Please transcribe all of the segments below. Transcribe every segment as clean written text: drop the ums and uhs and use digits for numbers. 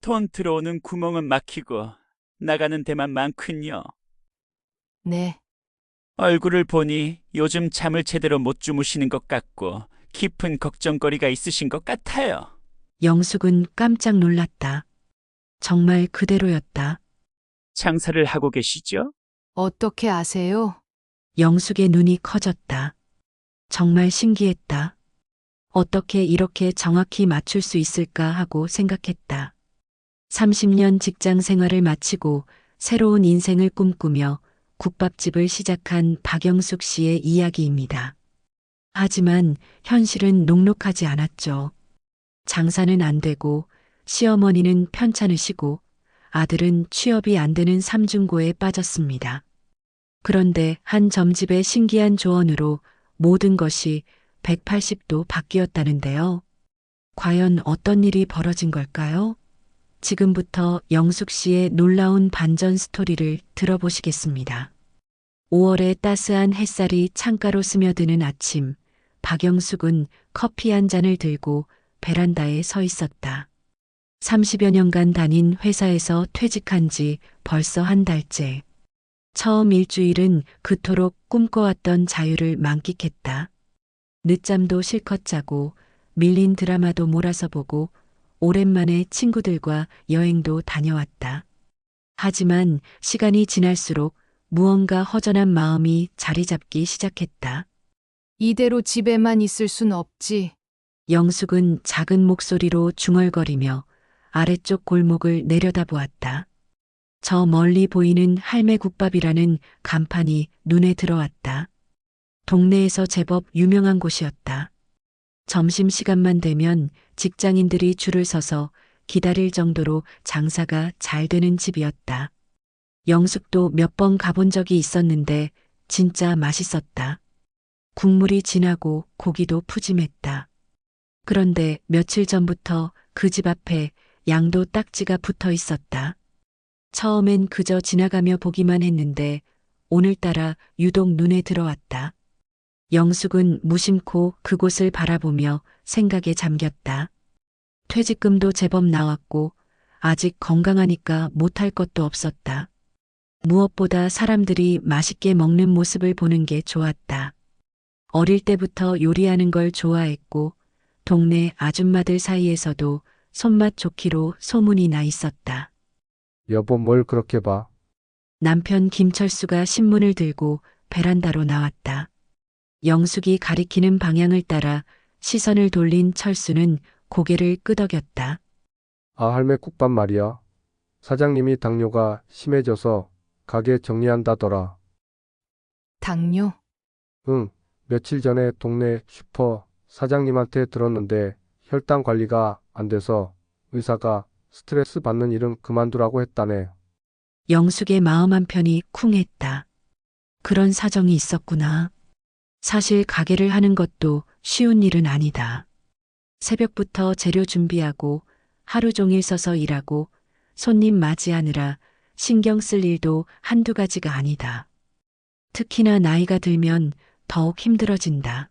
돈 들어오는 구멍은 막히고 나가는 데만 많군요. 네. 얼굴을 보니 요즘 잠을 제대로 못 주무시는 것 같고 깊은 걱정거리가 있으신 것 같아요. 영숙은 깜짝 놀랐다. 정말 그대로였다. 장사를 하고 계시죠? 어떻게 아세요? 영숙의 눈이 커졌다. 정말 신기했다. 어떻게 이렇게 정확히 맞출 수 있을까 하고 생각했다. 30년 직장 생활을 마치고 새로운 인생을 꿈꾸며 국밥집을 시작한 박영숙 씨의 이야기입니다. 하지만 현실은 녹록하지 않았죠. 장사는 안 되고 시어머니는 편찮으시고 아들은 취업이 안 되는 삼중고에 빠졌습니다. 그런데 한 점집의 신기한 조언으로 모든 것이 180도 바뀌었다는데요. 과연 어떤 일이 벌어진 걸까요? 지금부터 영숙 씨의 놀라운 반전 스토리를 들어보시겠습니다. 5월의 따스한 햇살이 창가로 스며드는 아침, 박영숙은 커피 한 잔을 들고 베란다에 서 있었다. 30여 년간 다닌 회사에서 퇴직한 지 벌써 한 달째. 처음 일주일은 그토록 꿈꿔왔던 자유를 만끽했다. 늦잠도 실컷 자고 밀린 드라마도 몰아서 보고 오랜만에 친구들과 여행도 다녀왔다. 하지만 시간이 지날수록 무언가 허전한 마음이 자리 잡기 시작했다. 이대로 집에만 있을 순 없지. 영숙은 작은 목소리로 중얼거리며 아래쪽 골목을 내려다보았다. 저 멀리 보이는 할매국밥이라는 간판이 눈에 들어왔다. 동네에서 제법 유명한 곳이었다. 점심시간만 되면 직장인들이 줄을 서서 기다릴 정도로 장사가 잘 되는 집이었다. 영숙도 몇 번 가본 적이 있었는데 진짜 맛있었다. 국물이 진하고 고기도 푸짐했다. 그런데 며칠 전부터 그 집 앞에 양도 딱지가 붙어 있었다. 처음엔 그저 지나가며 보기만 했는데 오늘따라 유독 눈에 들어왔다. 영숙은 무심코 그곳을 바라보며 생각에 잠겼다. 퇴직금도 제법 나왔고 아직 건강하니까 못할 것도 없었다. 무엇보다 사람들이 맛있게 먹는 모습을 보는 게 좋았다. 어릴 때부터 요리하는 걸 좋아했고 동네 아줌마들 사이에서도 손맛 좋기로 소문이 나 있었다. 여보, 뭘 그렇게 봐? 남편 김철수가 신문을 들고 베란다로 나왔다. 영숙이 가리키는 방향을 따라 시선을 돌린 철수는 고개를 끄덕였다. 아, 할매 국밥 말이야. 사장님이 당뇨가 심해져서 가게 정리한다더라. 당뇨? 응, 며칠 전에 동네 슈퍼 사장님한테 들었는데 혈당 관리가 안 돼서 의사가 스트레스 받는 일은 그만두라고 했다네. 영숙의 마음 한편이 쿵했다. 그런 사정이 있었구나. 사실 가게를 하는 것도 쉬운 일은 아니다. 새벽부터 재료 준비하고 하루 종일 서서 일하고 손님 맞이하느라 신경 쓸 일도 한두 가지가 아니다. 특히나 나이가 들면 더욱 힘들어진다.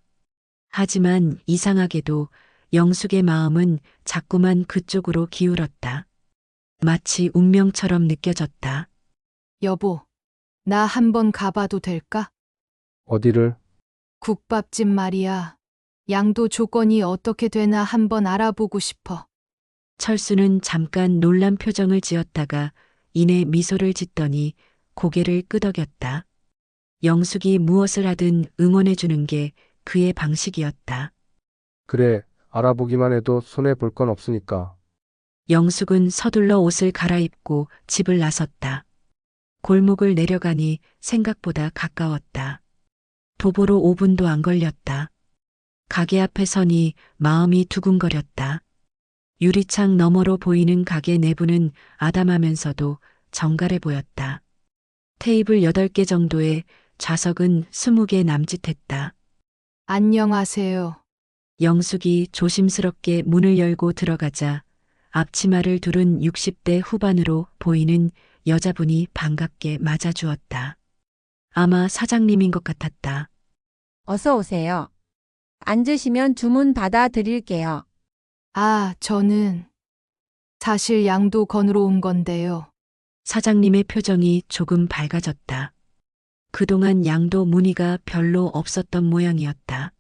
하지만 이상하게도 영숙의 마음은 자꾸만 그쪽으로 기울었다. 마치 운명처럼 느껴졌다. 여보, 나 한번 가봐도 될까? 어디를? 국밥집 말이야. 양도 조건이 어떻게 되나 한번 알아보고 싶어. 철수는 잠깐 놀란 표정을 지었다가 이내 미소를 짓더니 고개를 끄덕였다. 영숙이 무엇을 하든 응원해 주는 게 그의 방식이었다. 그래, 알아보기만 해도 손해 볼 건 없으니까. 영숙은 서둘러 옷을 갈아입고 집을 나섰다. 골목을 내려가니 생각보다 가까웠다. 도보로 5분도 안 걸렸다. 가게 앞에 서니 마음이 두근거렸다. 유리창 너머로 보이는 가게 내부는 아담하면서도 정갈해 보였다. 테이블 8개 정도의 좌석은 20개 남짓했다. 안녕하세요. 영숙이 조심스럽게 문을 열고 들어가자 앞치마를 두른 60대 후반으로 보이는 여자분이 반갑게 맞아주었다. 아마 사장님인 것 같았다. 어서 오세요. 앉으시면 주문 받아 드릴게요. 아, 저는 사실 양도 건으로 온 건데요. 사장님의 표정이 조금 밝아졌다. 그동안 양도 문의가 별로 없었던 모양이었다.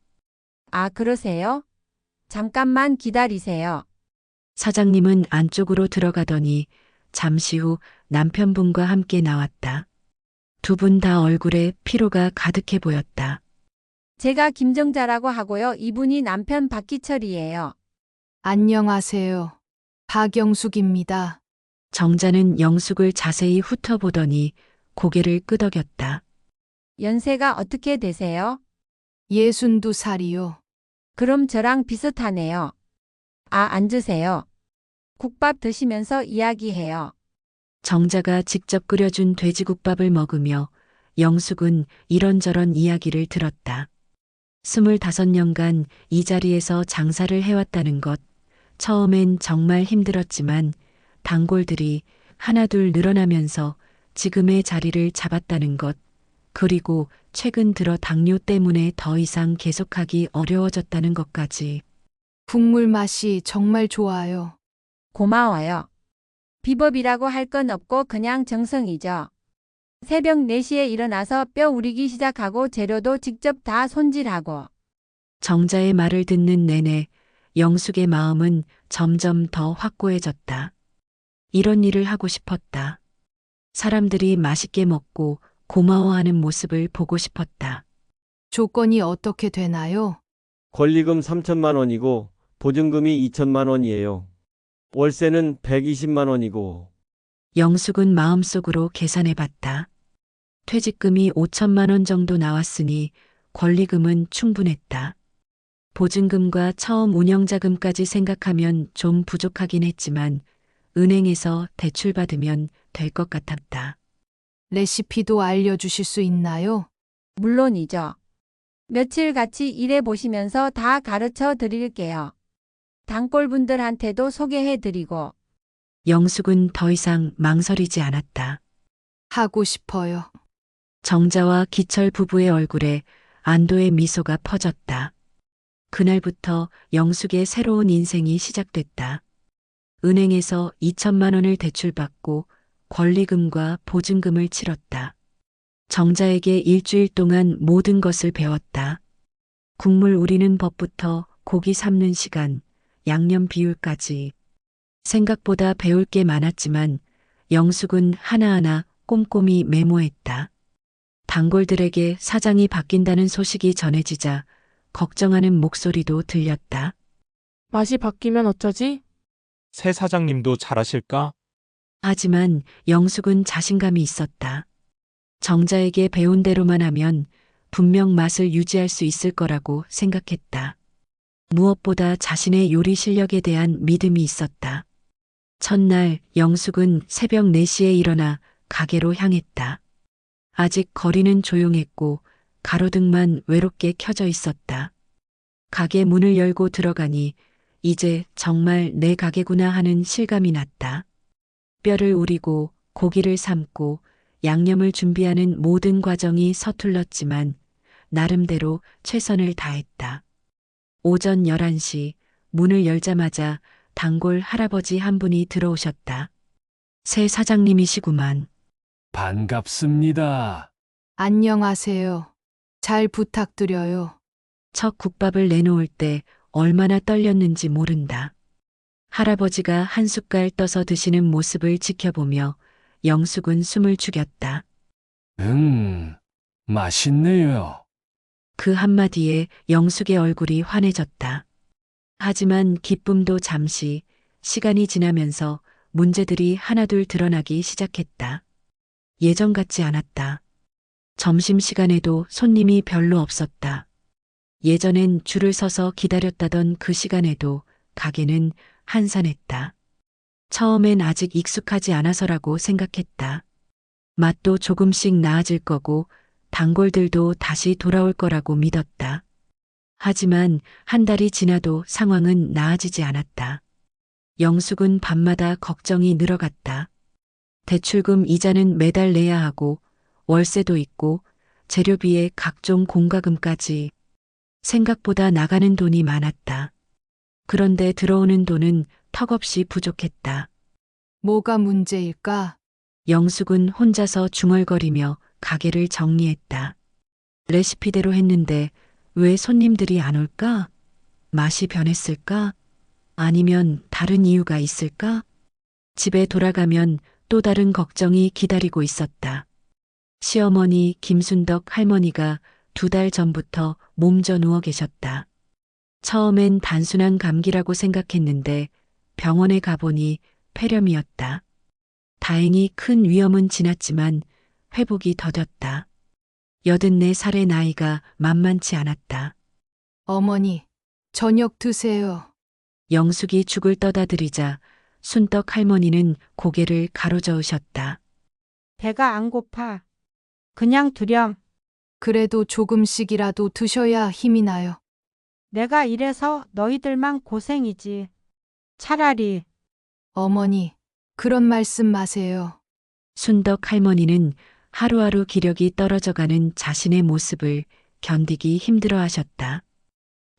아, 그러세요? 잠깐만 기다리세요. 사장님은 안쪽으로 들어가더니 잠시 후 남편분과 함께 나왔다. 두 분 다 얼굴에 피로가 가득해 보였다. 제가 김정자라고 하고요. 이분이 남편 박기철이에요. 안녕하세요. 박영숙입니다. 정자는 영숙을 자세히 훑어보더니 고개를 끄덕였다. 연세가 어떻게 되세요? 62살이요. 그럼 저랑 비슷하네요. 아, 앉으세요. 국밥 드시면서 이야기해요. 정자가 직접 끓여준 돼지국밥을 먹으며 영숙은 이런저런 이야기를 들었다. 25년간 이 자리에서 장사를 해왔다는 것, 처음엔 정말 힘들었지만 단골들이 하나둘 늘어나면서 지금의 자리를 잡았다는 것, 그리고 최근 들어 당뇨 때문에 더 이상 계속하기 어려워졌다는 것까지. 국물 맛이 정말 좋아요. 고마워요. 비법이라고 할 건 없고 그냥 정성이죠. 새벽 4시에 일어나서 뼈 우리기 시작하고 재료도 직접 다 손질하고. 정자의 말을 듣는 내내 영숙의 마음은 점점 더 확고해졌다. 이런 일을 하고 싶었다. 사람들이 맛있게 먹고 고마워하는 모습을 보고 싶었다. 조건이 어떻게 되나요? 권리금 3천만 원이고 보증금이 2천만 원이에요. 월세는 120만 원이고. 영숙은 마음속으로 계산해봤다. 퇴직금이 5천만 원 정도 나왔으니 권리금은 충분했다. 보증금과 처음 운영자금까지 생각하면 좀 부족하긴 했지만 은행에서 대출받으면 될 것 같았다. 레시피도 알려주실 수 있나요? 물론이죠. 며칠 같이 일해 보시면서 다 가르쳐 드릴게요. 단골분들한테도 소개해 드리고. 영숙은 더 이상 망설이지 않았다. 하고 싶어요. 정자와 기철 부부의 얼굴에 안도의 미소가 퍼졌다. 그날부터 영숙의 새로운 인생이 시작됐다. 은행에서 2천만 원을 대출받고 권리금과 보증금을 치렀다. 정자에게 일주일 동안 모든 것을 배웠다. 국물 우리는 법부터 고기 삶는 시간, 양념 비율까지. 생각보다 배울 게 많았지만 영숙은 하나하나 꼼꼼히 메모했다. 단골들에게 사장이 바뀐다는 소식이 전해지자 걱정하는 목소리도 들렸다. 맛이 바뀌면 어쩌지? 새 사장님도 잘하실까? 하지만 영숙은 자신감이 있었다. 정자에게 배운 대로만 하면 분명 맛을 유지할 수 있을 거라고 생각했다. 무엇보다 자신의 요리 실력에 대한 믿음이 있었다. 첫날 영숙은 새벽 4시에 일어나 가게로 향했다. 아직 거리는 조용했고 가로등만 외롭게 켜져 있었다. 가게 문을 열고 들어가니 이제 정말 내 가게구나 하는 실감이 났다. 뼈를 우리고 고기를 삶고 양념을 준비하는 모든 과정이 서툴렀지만 나름대로 최선을 다했다. 오전 11시 문을 열자마자 단골 할아버지 한 분이 들어오셨다. 새 사장님이시구만. 반갑습니다. 안녕하세요. 잘 부탁드려요. 첫 국밥을 내놓을 때 얼마나 떨렸는지 모른다. 할아버지가 한 숟갈 떠서 드시는 모습을 지켜보며 영숙은 숨을 죽였다. 맛있네요. 그 한마디에 영숙의 얼굴이 환해졌다. 하지만 기쁨도 잠시, 시간이 지나면서 문제들이 하나둘 드러나기 시작했다. 예전 같지 않았다. 점심시간에도 손님이 별로 없었다. 예전엔 줄을 서서 기다렸다던 그 시간에도 가게는 한산했다. 처음엔 아직 익숙하지 않아서라고 생각했다. 맛도 조금씩 나아질 거고 단골들도 다시 돌아올 거라고 믿었다. 하지만 한 달이 지나도 상황은 나아지지 않았다. 영숙은 밤마다 걱정이 늘어갔다. 대출금 이자는 매달 내야 하고 월세도 있고 재료비에 각종 공과금까지. 생각보다 나가는 돈이 많았다. 그런데 들어오는 돈은 턱없이 부족했다. 뭐가 문제일까? 영숙은 혼자서 중얼거리며 가게를 정리했다. 레시피대로 했는데 왜 손님들이 안 올까? 맛이 변했을까? 아니면 다른 이유가 있을까? 집에 돌아가면 또 다른 걱정이 기다리고 있었다. 시어머니 김순덕 할머니가 2달 전부터 몸져 누워 계셨다. 처음엔 단순한 감기라고 생각했는데 병원에 가보니 폐렴이었다. 다행히 큰 위험은 지났지만 회복이 더뎠다. 84살의 나이가 만만치 않았다. 어머니, 저녁 드세요. 영숙이 죽을 떠다들이자 순떡 할머니는 고개를 가로저으셨다. 배가 안 고파. 그냥 두렴. 그래도 조금씩이라도 드셔야 힘이 나요. 내가 이래서 너희들만 고생이지. 차라리 어머니, 그런 말씀 마세요. 순덕 할머니는 하루하루 기력이 떨어져가는 자신의 모습을 견디기 힘들어 하셨다.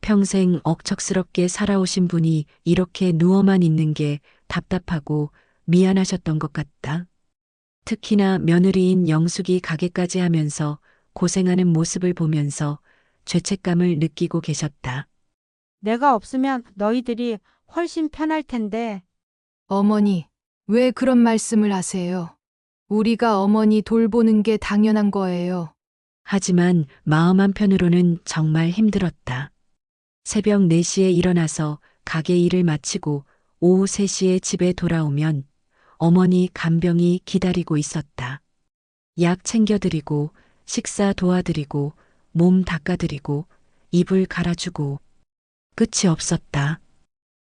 평생 억척스럽게 살아오신 분이 이렇게 누워만 있는 게 답답하고 미안하셨던 것 같다. 특히나 며느리인 영숙이 가게까지 하면서 고생하는 모습을 보면서 죄책감을 느끼고 계셨다. 내가 없으면 너희들이 훨씬 편할 텐데. 어머니, 왜 그런 말씀을 하세요? 우리가 어머니 돌보는 게 당연한 거예요. 하지만 마음 한편으로는 정말 힘들었다. 새벽 4시에 일어나서 가게 일을 마치고 오후 3시에 집에 돌아오면 어머니 간병이 기다리고 있었다. 약 챙겨드리고 식사 도와드리고 몸 닦아드리고 이불 갈아주고 끝이 없었다.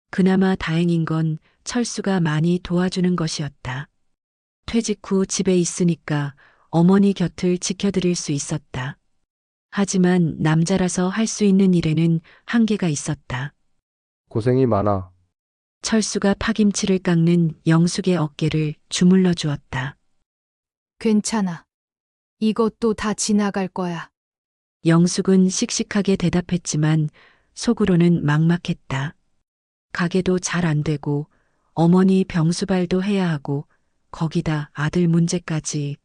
그나마 다행인 건 철수가 많이 도와주는 것이었다. 퇴직 후 집에 있으니까 어머니 곁을 지켜드릴 수 있었다. 하지만 남자라서 할 수 있는 일에는 한계가 있었다. 고생이 많아. 철수가 파김치를 깎는 영숙의 어깨를 주물러 주었다. 괜찮아. 이것도 다 지나갈 거야. 영숙은 씩씩하게 대답했지만 속으로는 막막했다. 가게도 잘 안 되고 어머니 병수발도 해야 하고 거기다 아들 문제까지.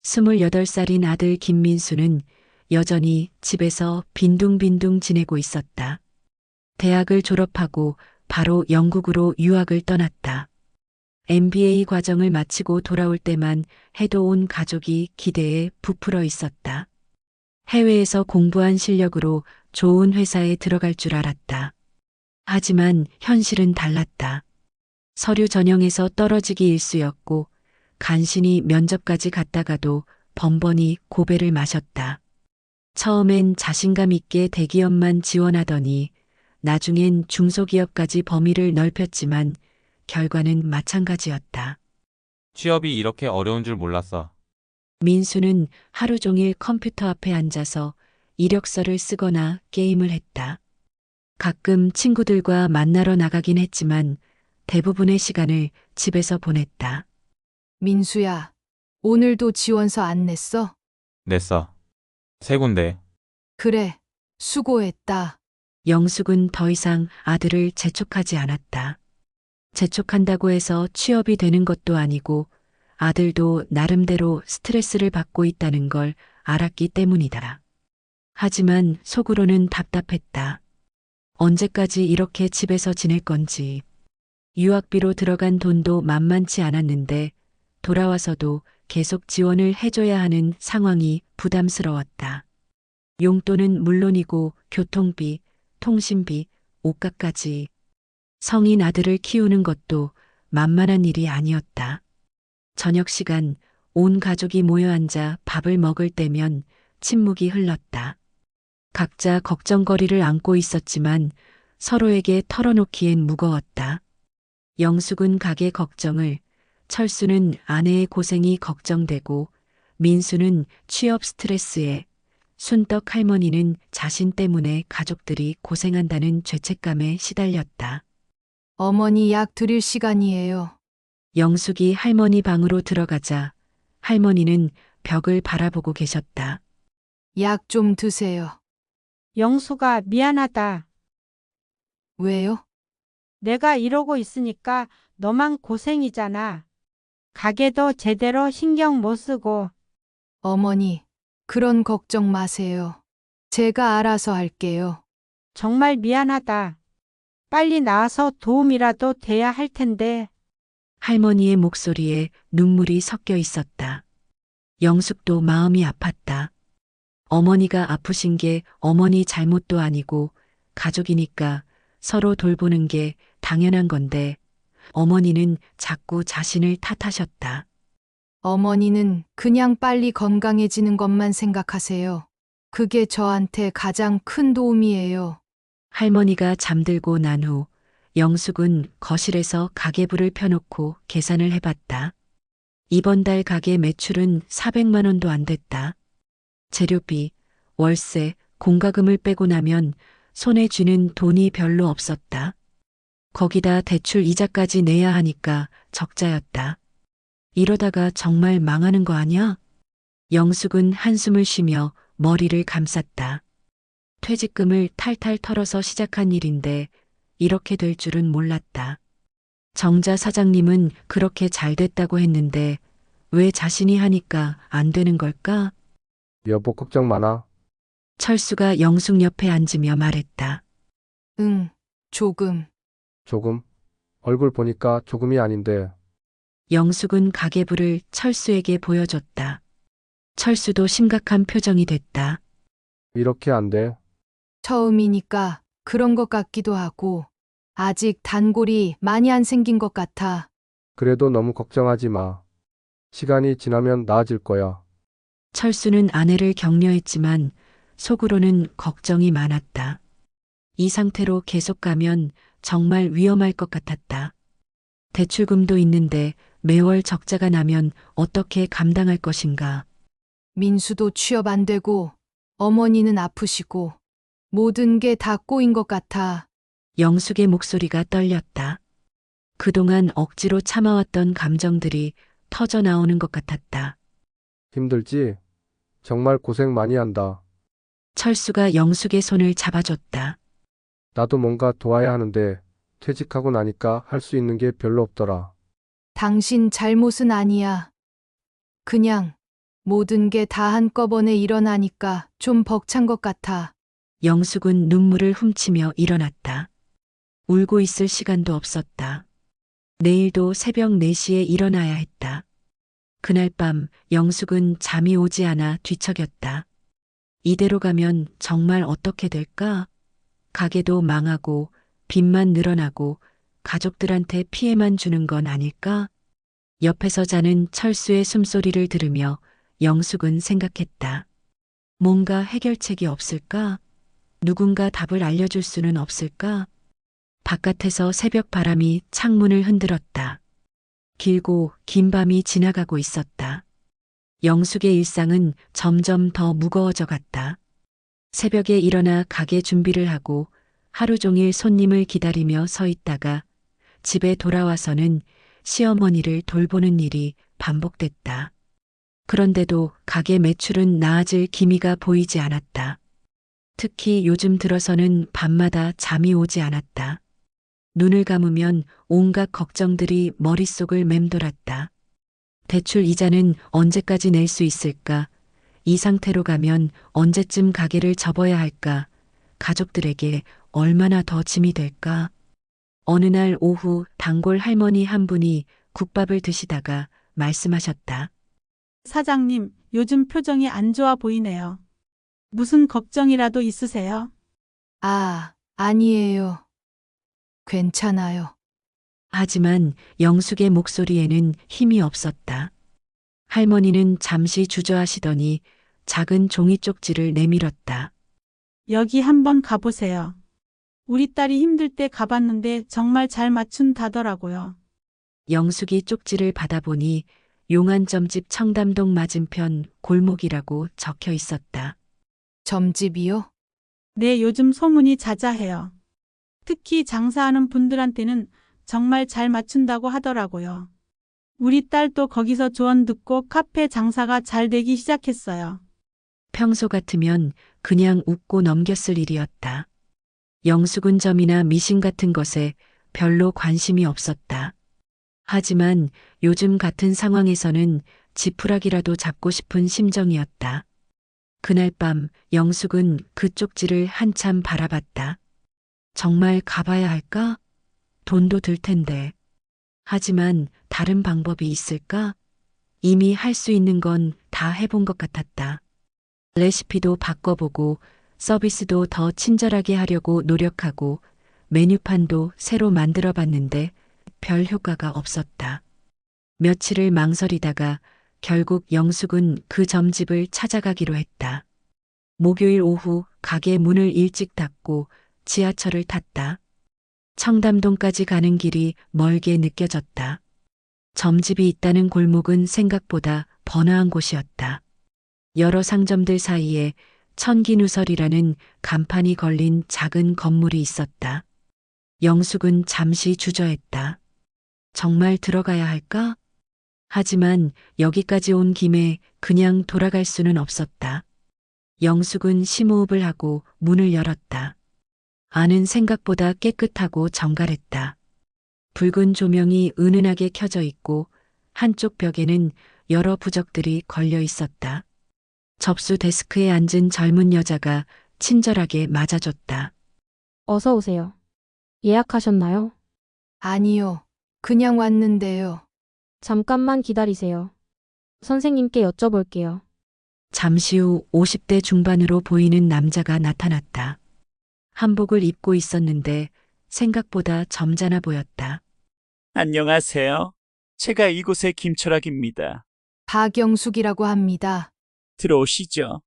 28살인 아들 김민수는 여전히 집에서 빈둥빈둥 지내고 있었다. 대학을 졸업하고 바로 영국으로 유학을 떠났다. MBA 과정을 마치고 돌아올 때만 해도 온 가족이 기대에 부풀어 있었다. 해외에서 공부한 실력으로 좋은 회사에 들어갈 줄 알았다. 하지만 현실은 달랐다. 서류 전형에서 떨어지기 일쑤였고 간신히 면접까지 갔다가도 번번이 고배를 마셨다. 처음엔 자신감 있게 대기업만 지원하더니 나중엔 중소기업까지 범위를 넓혔지만 결과는 마찬가지였다. 취업이 이렇게 어려운 줄 몰랐어. 민수는 하루 종일 컴퓨터 앞에 앉아서 이력서를 쓰거나 게임을 했다. 가끔 친구들과 만나러 나가긴 했지만 대부분의 시간을 집에서 보냈다. 민수야, 오늘도 지원서 안 냈어? 냈어. 3군데. 그래, 수고했다. 영숙은 더 이상 아들을 재촉하지 않았다. 재촉한다고 해서 취업이 되는 것도 아니고 아들도 나름대로 스트레스를 받고 있다는 걸 알았기 때문이다. 하지만 속으로는 답답했다. 언제까지 이렇게 집에서 지낼 건지. 유학비로 들어간 돈도 만만치 않았는데 돌아와서도 계속 지원을 해줘야 하는 상황이 부담스러웠다. 용돈은 물론이고 교통비, 통신비, 옷값까지. 성인 아들을 키우는 것도 만만한 일이 아니었다. 저녁 시간 온 가족이 모여 앉아 밥을 먹을 때면 침묵이 흘렀다. 각자 걱정거리를 안고 있었지만 서로에게 털어놓기엔 무거웠다. 영숙은 가게 걱정을, 철수는 아내의 고생이 걱정되고 민수는 취업 스트레스에, 순떡 할머니는 자신 때문에 가족들이 고생한다는 죄책감에 시달렸다. 어머니 약 드릴 시간이에요. 영숙이 할머니 방으로 들어가자 할머니는 벽을 바라보고 계셨다. 약 좀 드세요. 영수가 미안하다. 왜요? 내가 이러고 있으니까 너만 고생이잖아. 가게도 제대로 신경 못 쓰고. 어머니, 그런 걱정 마세요. 제가 알아서 할게요. 정말 미안하다. 빨리 나와서 도움이라도 돼야 할 텐데. 할머니의 목소리에 눈물이 섞여 있었다. 영숙도 마음이 아팠다. 어머니가 아프신 게 어머니 잘못도 아니고 가족이니까 서로 돌보는 게 당연한 건데 어머니는 자꾸 자신을 탓하셨다. 어머니는 그냥 빨리 건강해지는 것만 생각하세요. 그게 저한테 가장 큰 도움이에요. 할머니가 잠들고 난 후 영숙은 거실에서 가계부를 펴놓고 계산을 해봤다. 이번 달 가게 매출은 400만 원도 안 됐다. 재료비, 월세, 공과금을 빼고 나면 손에 쥐는 돈이 별로 없었다. 거기다 대출 이자까지 내야 하니까 적자였다. 이러다가 정말 망하는 거 아니야? 영숙은 한숨을 쉬며 머리를 감쌌다. 퇴직금을 탈탈 털어서 시작한 일인데 이렇게 될 줄은 몰랐다. 정자 사장님은 그렇게 잘 됐다고 했는데 왜 자신이 하니까 안 되는 걸까? 여보 걱정 많아. 철수가 영숙 옆에 앉으며 말했다. 응, 조금. 조금. 얼굴 보니까 조금이 아닌데. 영숙은 가계부를 철수에게 보여줬다. 철수도 심각한 표정이 됐다. 이렇게 안 돼. 처음이니까 그런 것 같기도 하고, 아직 단골이 많이 안 생긴 것 같아. 그래도 너무 걱정하지 마. 시간이 지나면 나아질 거야. 철수는 아내를 격려했지만 속으로는 걱정이 많았다. 이 상태로 계속 가면 정말 위험할 것 같았다. 대출금도 있는데 매월 적자가 나면 어떻게 감당할 것인가. 민수도 취업 안 되고, 어머니는 아프시고, 모든 게 다 꼬인 것 같아. 영숙의 목소리가 떨렸다. 그동안 억지로 참아왔던 감정들이 터져 나오는 것 같았다. 힘들지? 정말 고생 많이 한다. 철수가 영숙의 손을 잡아줬다. 나도 뭔가 도와야 하는데 퇴직하고 나니까 할 수 있는 게 별로 없더라. 당신 잘못은 아니야. 그냥 모든 게 다 한꺼번에 일어나니까 좀 벅찬 것 같아. 영숙은 눈물을 훔치며 일어났다. 울고 있을 시간도 없었다. 내일도 새벽 4시에 일어나야 했다. 그날 밤 영숙은 잠이 오지 않아 뒤척였다. 이대로 가면 정말 어떻게 될까? 가게도 망하고 빚만 늘어나고 가족들한테 피해만 주는 건 아닐까? 옆에서 자는 철수의 숨소리를 들으며 영숙은 생각했다. 뭔가 해결책이 없을까? 누군가 답을 알려줄 수는 없을까? 바깥에서 새벽 바람이 창문을 흔들었다. 길고 긴 밤이 지나가고 있었다. 영숙의 일상은 점점 더 무거워져 갔다. 새벽에 일어나 가게 준비를 하고 하루 종일 손님을 기다리며 서 있다가 집에 돌아와서는 시어머니를 돌보는 일이 반복됐다. 그런데도 가게 매출은 나아질 기미가 보이지 않았다. 특히 요즘 들어서는 밤마다 잠이 오지 않았다. 눈을 감으면 온갖 걱정들이 머릿속을 맴돌았다. 대출 이자는 언제까지 낼 수 있을까? 이 상태로 가면 언제쯤 가게를 접어야 할까? 가족들에게 얼마나 더 짐이 될까? 어느 날 오후 단골 할머니 한 분이 국밥을 드시다가 말씀하셨다. 사장님, 요즘 표정이 안 좋아 보이네요. 무슨 걱정이라도 있으세요? 아, 아니에요. 괜찮아요. 하지만 영숙의 목소리에는 힘이 없었다. 할머니는 잠시 주저하시더니 작은 종이 쪽지를 내밀었다. 여기 한번 가보세요. 우리 딸이 힘들 때 가봤는데 정말 잘 맞춘다더라고요. 영숙이 쪽지를 받아보니 용안점집 청담동 맞은편 골목이라고 적혀 있었다. 점집이요? 네, 요즘 소문이 자자해요. 특히 장사하는 분들한테는 정말 잘 맞춘다고 하더라고요. 우리 딸도 거기서 조언 듣고 카페 장사가 잘 되기 시작했어요. 평소 같으면 그냥 웃고 넘겼을 일이었다. 영숙은 점이나 미신 같은 것에 별로 관심이 없었다. 하지만 요즘 같은 상황에서는 지푸라기라도 잡고 싶은 심정이었다. 그날 밤 영숙은 그 쪽지를 한참 바라봤다. 정말 가봐야 할까? 돈도 들 텐데. 하지만 다른 방법이 있을까? 이미 할 수 있는 건 다 해본 것 같았다. 레시피도 바꿔보고 서비스도 더 친절하게 하려고 노력하고 메뉴판도 새로 만들어 봤는데 별 효과가 없었다. 며칠을 망설이다가 결국 영숙은 그 점집을 찾아가기로 했다. 목요일 오후 가게 문을 일찍 닫고 지하철을 탔다. 청담동까지 가는 길이 멀게 느껴졌다. 점집이 있다는 골목은 생각보다 번화한 곳이었다. 여러 상점들 사이에 천기누설이라는 간판이 걸린 작은 건물이 있었다. 영숙은 잠시 주저했다. 정말 들어가야 할까? 하지만 여기까지 온 김에 그냥 돌아갈 수는 없었다. 영숙은 심호흡을 하고 문을 열었다. 안은 생각보다 깨끗하고 정갈했다. 붉은 조명이 은은하게 켜져 있고 한쪽 벽에는 여러 부적들이 걸려 있었다. 접수 데스크에 앉은 젊은 여자가 친절하게 맞아줬다. 어서 오세요. 예약하셨나요? 아니요. 그냥 왔는데요. 잠깐만 기다리세요. 선생님께 여쭤볼게요. 잠시 후 50대 중반으로 보이는 남자가 나타났다. 한복을 입고 있었는데 생각보다 점잖아 보였다. 안녕하세요. 제가 이곳의 김철학입니다. 박영숙이라고 합니다. 들어오시죠.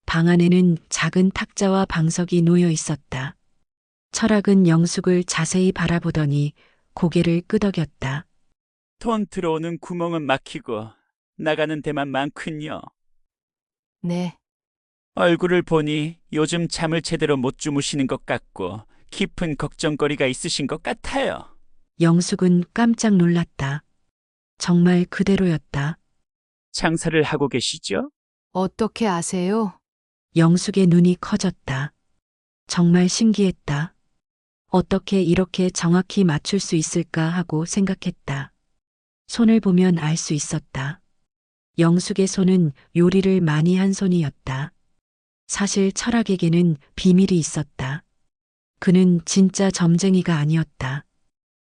방 안에는 작은 탁자와 방석이 놓여 있었다. 철학은 영숙을 자세히 바라보더니 고개를 끄덕였다. 돈 들어오는 구멍은 막히고 나가는 데만 많군요. 네. 얼굴을 보니 요즘 잠을 제대로 못 주무시는 것 같고 깊은 걱정거리가 있으신 것 같아요. 영숙은 깜짝 놀랐다. 정말 그대로였다. 장사를 하고 계시죠? 어떻게 아세요? 영숙의 눈이 커졌다. 정말 신기했다. 어떻게 이렇게 정확히 맞출 수 있을까 하고 생각했다. 손을 보면 알 수 있었다. 영숙의 손은 요리를 많이 한 손이었다. 사실 철학에게는 비밀이 있었다. 그는 진짜 점쟁이가 아니었다.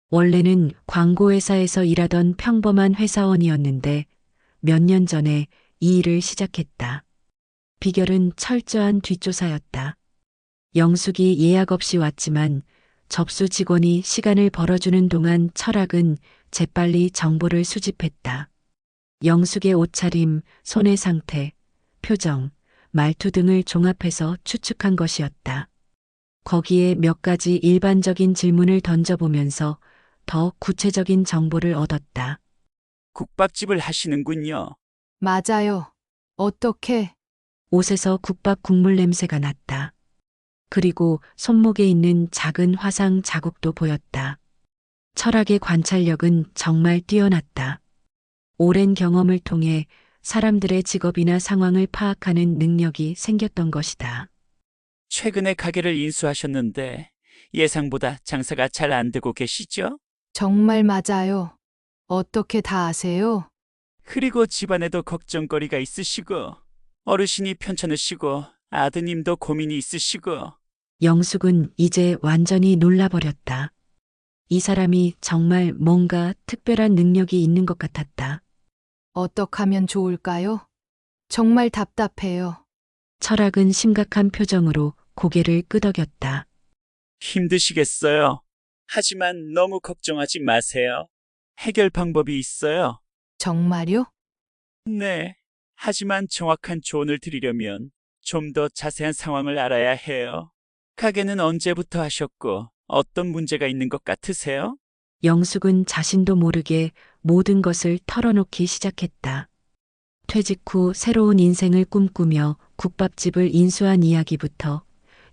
원래는 광고회사에서 일하던 평범한 회사원이었는데 몇 년 전에 이 일을 시작했다. 비결은 철저한 뒷조사였다. 영숙이 예약 없이 왔지만 접수 직원이 시간을 벌어주는 동안 철학은 재빨리 정보를 수집했다. 영숙의 옷차림, 손의 상태, 표정, 말투 등을 종합해서 추측한 것이었다. 거기에 몇 가지 일반적인 질문을 던져보면서 더 구체적인 정보를 얻었다. 국밥집을 하시는군요. 맞아요. 어떻게? 옷에서 국밥 국물 냄새가 났다. 그리고 손목에 있는 작은 화상 자국도 보였다. 철학의 관찰력은 정말 뛰어났다. 오랜 경험을 통해 사람들의 직업이나 상황을 파악하는 능력이 생겼던 것이다. 최근에 가게를 인수하셨는데 예상보다 장사가 잘 안 되고 계시죠? 정말 맞아요. 어떻게 다 아세요? 그리고 집안에도 걱정거리가 있으시고 어르신이 편찮으시고 아드님도 고민이 있으시고 영숙은 이제 완전히 놀라버렸다. 이 사람이 정말 뭔가 특별한 능력이 있는 것 같았다. 어떻게 하면 좋을까요? 정말 답답해요. 철학은 심각한 표정으로 고개를 끄덕였다. 힘드시겠어요. 하지만 너무 걱정하지 마세요. 해결 방법이 있어요. 정말요? 네. 하지만 정확한 조언을 드리려면 좀 더 자세한 상황을 알아야 해요. 가게는 언제부터 하셨고 어떤 문제가 있는 것 같으세요? 영숙은 자신도 모르게 모든 것을 털어놓기 시작했다. 퇴직 후 새로운 인생을 꿈꾸며 국밥집을 인수한 이야기부터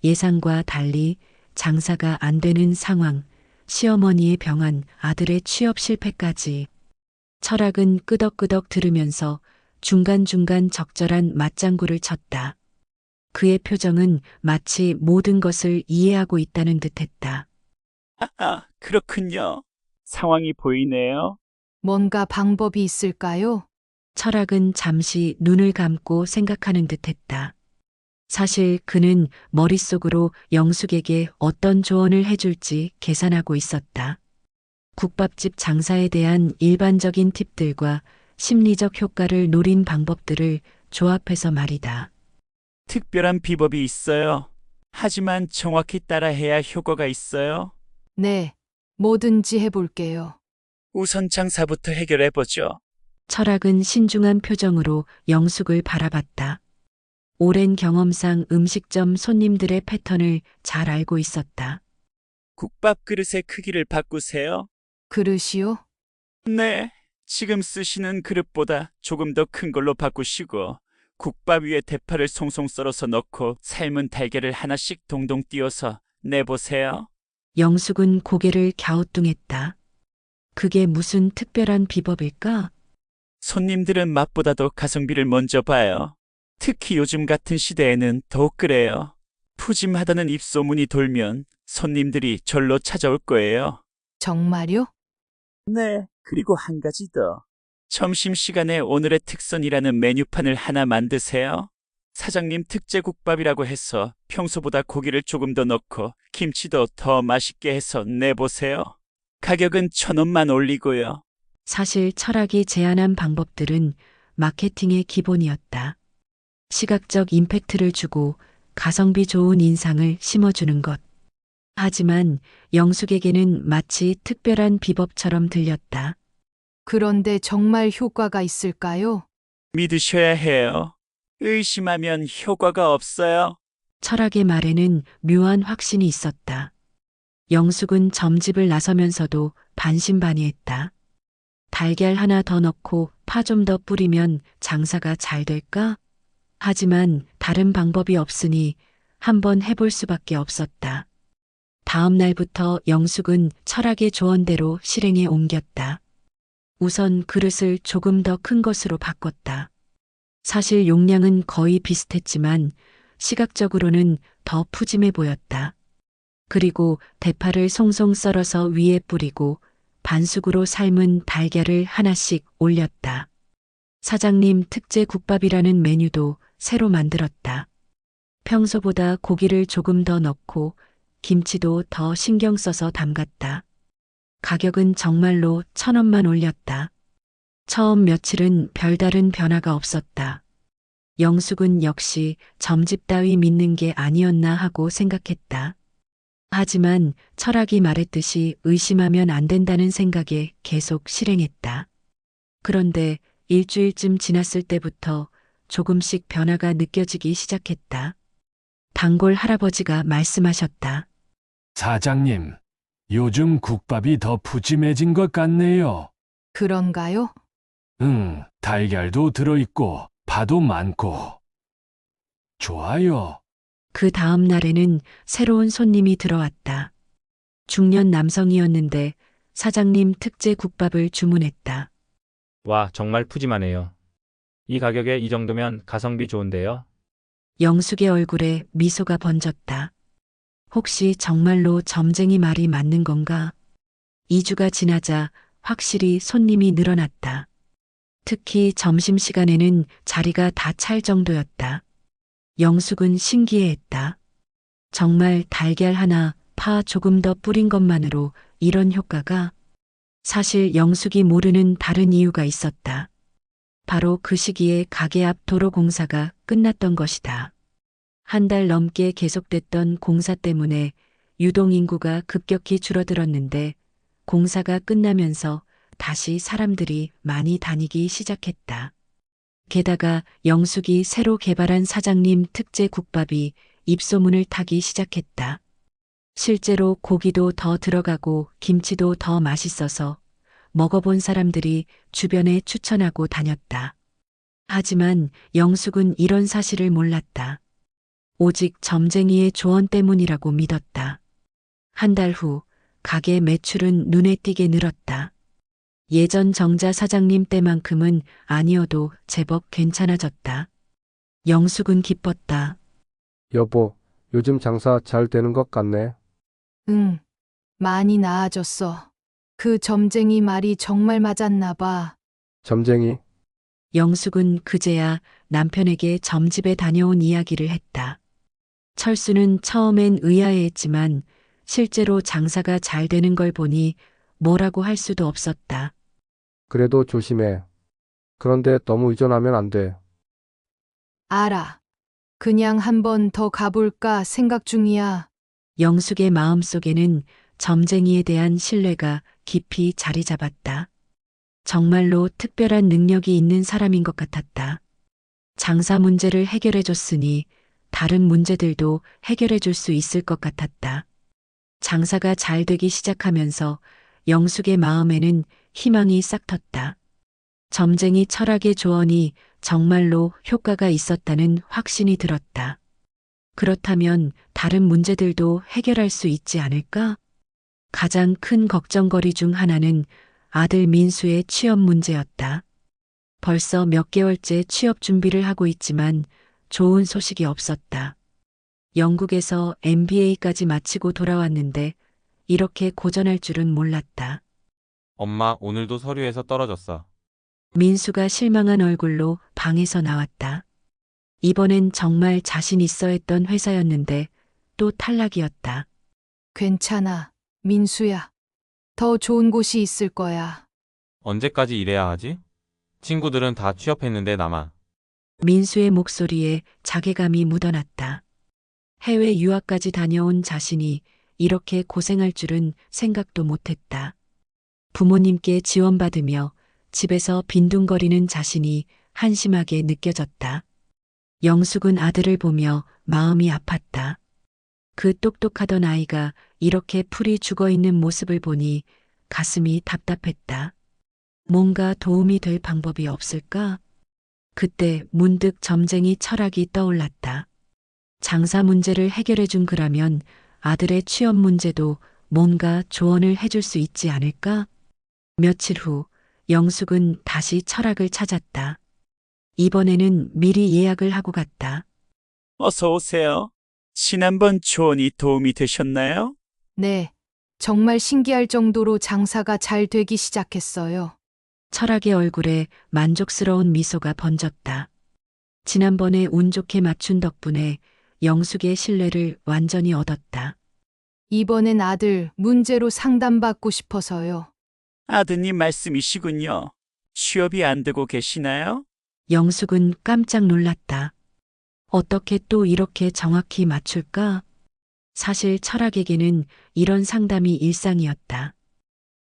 예상과 달리 장사가 안 되는 상황, 시어머니의 병환, 아들의 취업 실패까지. 철학은 끄덕끄덕 들으면서 중간중간 적절한 맞장구를 쳤다. 그의 표정은 마치 모든 것을 이해하고 있다는 듯했다. 그렇군요. 상황이 보이네요. 뭔가 방법이 있을까요? 철학은 잠시 눈을 감고 생각하는 듯 했다. 사실 그는 머릿속으로 영숙에게 어떤 조언을 해줄지 계산하고 있었다. 국밥집 장사에 대한 일반적인 팁들과 심리적 효과를 노린 방법들을 조합해서 말이다. 특별한 비법이 있어요. 하지만 정확히 따라해야 효과가 있어요. 네, 뭐든지 해볼게요. 우선 장사부터 해결해보죠. 철학은 신중한 표정으로 영숙을 바라봤다. 오랜 경험상 음식점 손님들의 패턴을 잘 알고 있었다. 국밥 그릇의 크기를 바꾸세요. 그릇이요? 네, 지금 쓰시는 그릇보다 조금 더 큰 걸로 바꾸시고 국밥 위에 대파를 송송 썰어서 넣고 삶은 달걀을 하나씩 동동 띄워서 내보세요. 영숙은 고개를 갸우뚱했다. 그게 무슨 특별한 비법일까? 손님들은 맛보다도 가성비를 먼저 봐요. 특히 요즘 같은 시대에는 더욱 그래요. 푸짐하다는 입소문이 돌면 손님들이 절로 찾아올 거예요. 정말요? 네, 그리고 한 가지 더. 점심시간에 오늘의 특선이라는 메뉴판을 하나 만드세요. 사장님 특제 국밥이라고 해서 평소보다 고기를 조금 더 넣고 김치도 더 맛있게 해서 내보세요. 가격은 1,000원만 올리고요. 사실 철학이 제안한 방법들은 마케팅의 기본이었다. 시각적 임팩트를 주고 가성비 좋은 인상을 심어주는 것. 하지만 영숙에게는 마치 특별한 비법처럼 들렸다. 그런데 정말 효과가 있을까요? 믿으셔야 해요. 의심하면 효과가 없어요. 철학의 말에는 묘한 확신이 있었다. 영숙은 점집을 나서면서도 반신반의했다. 달걀 하나 더 넣고 파 좀 더 뿌리면 장사가 잘 될까? 하지만 다른 방법이 없으니 한번 해볼 수밖에 없었다. 다음 날부터 영숙은 철학의 조언대로 실행에 옮겼다. 우선 그릇을 조금 더 큰 것으로 바꿨다. 사실 용량은 거의 비슷했지만 시각적으로는 더 푸짐해 보였다. 그리고 대파를 송송 썰어서 위에 뿌리고 반숙으로 삶은 달걀을 하나씩 올렸다. 사장님 특제 국밥이라는 메뉴도 새로 만들었다. 평소보다 고기를 조금 더 넣고 김치도 더 신경 써서 담갔다. 가격은 정말로 1,000원만 올렸다. 처음 며칠은 별다른 변화가 없었다. 영숙은 역시 점집 따위 믿는 게 아니었나 하고 생각했다. 하지만 철학이 말했듯이 의심하면 안 된다는 생각에 계속 실행했다. 그런데 일주일쯤 지났을 때부터 조금씩 변화가 느껴지기 시작했다. 단골 할아버지가 말씀하셨다. 사장님, 요즘 국밥이 더 푸짐해진 것 같네요. 그런가요? 달걀도 들어있고 파도 많고. 좋아요. 그 다음 날에는 새로운 손님이 들어왔다. 중년 남성이었는데 사장님 특제 국밥을 주문했다. 와, 정말 푸짐하네요. 이 가격에 이 정도면 가성비 좋은데요? 영숙의 얼굴에 미소가 번졌다. 혹시 정말로 점쟁이 말이 맞는 건가? 2주가 지나자 확실히 손님이 늘어났다. 특히 점심시간에는 자리가 다 찰 정도였다. 영숙은 신기해했다. 정말 달걀 하나, 파 조금 더 뿌린 것만으로 이런 효과가? 사실 영숙이 모르는 다른 이유가 있었다. 바로 그 시기에 가게 앞 도로 공사가 끝났던 것이다. 한 달 넘게 계속됐던 공사 때문에 유동인구가 급격히 줄어들었는데 공사가 끝나면서 다시 사람들이 많이 다니기 시작했다. 게다가 영숙이 새로 개발한 사장님 특제 국밥이 입소문을 타기 시작했다. 실제로 고기도 더 들어가고 김치도 더 맛있어서 먹어본 사람들이 주변에 추천하고 다녔다. 하지만 영숙은 이런 사실을 몰랐다. 오직 점쟁이의 조언 때문이라고 믿었다. 한 달 후 가게 매출은 눈에 띄게 늘었다. 예전 정자 사장님 때만큼은 아니어도 제법 괜찮아졌다. 영숙은 기뻤다. 여보, 요즘 장사 잘 되는 것 같네. 응, 많이 나아졌어. 그 점쟁이 말이 정말 맞았나 봐. 점쟁이, 영숙은 그제야 남편에게 점집에 다녀온 이야기를 했다. 철수는 처음엔 의아해했지만 실제로 장사가 잘 되는 걸 보니 뭐라고 할 수도 없었다. 그래도 조심해. 그런데 너무 의존하면 안 돼. 알아. 그냥 한 번 더 가볼까 생각 중이야. 영숙의 마음속에는 점쟁이에 대한 신뢰가 깊이 자리 잡았다. 정말로 특별한 능력이 있는 사람인 것 같았다. 장사 문제를 해결해 줬으니 다른 문제들도 해결해 줄 수 있을 것 같았다. 장사가 잘 되기 시작하면서 영숙의 마음에는 희망이 싹 텄다. 점쟁이 철학의 조언이 정말로 효과가 있었다는 확신이 들었다. 그렇다면 다른 문제들도 해결할 수 있지 않을까? 가장 큰 걱정거리 중 하나는 아들 민수의 취업 문제였다. 벌써 몇 개월째 취업 준비를 하고 있지만 좋은 소식이 없었다. 영국에서 MBA까지 마치고 돌아왔는데 이렇게 고전할 줄은 몰랐다. 엄마, 오늘도 서류에서 떨어졌어. 민수가 실망한 얼굴로 방에서 나왔다. 이번엔 정말 자신 있어 했던 회사였는데 또 탈락이었다. 괜찮아, 민수야. 더 좋은 곳이 있을 거야. 언제까지 일해야 하지? 친구들은 다 취업했는데 나만. 민수의 목소리에 자괴감이 묻어났다. 해외 유학까지 다녀온 자신이 이렇게 고생할 줄은 생각도 못했다. 부모님께 지원받으며 집에서 빈둥거리는 자신이 한심하게 느껴졌다. 영숙은 아들을 보며 마음이 아팠다. 그 똑똑하던 아이가 이렇게 풀이 죽어 있는 모습을 보니 가슴이 답답했다. 뭔가 도움이 될 방법이 없을까? 그때 문득 점쟁이 철학이 떠올랐다. 장사 문제를 해결해 준 그라면 아들의 취업 문제도 뭔가 조언을 해줄 수 있지 않을까? 며칠 후 영숙은 다시 철학을 찾았다. 이번에는 미리 예약을 하고 갔다. 어서 오세요. 지난번 조언이 도움이 되셨나요? 네. 정말 신기할 정도로 장사가 잘 되기 시작했어요. 철학의 얼굴에 만족스러운 미소가 번졌다. 지난번에 운 좋게 맞춘 덕분에 영숙의 신뢰를 완전히 얻었다. 이번엔 아들 문제로 상담받고 싶어서요. 아드님 말씀이시군요. 취업이 안 되고 계시나요? 영숙은 깜짝 놀랐다. 어떻게 또 이렇게 정확히 맞출까? 사실 철학에게는 이런 상담이 일상이었다.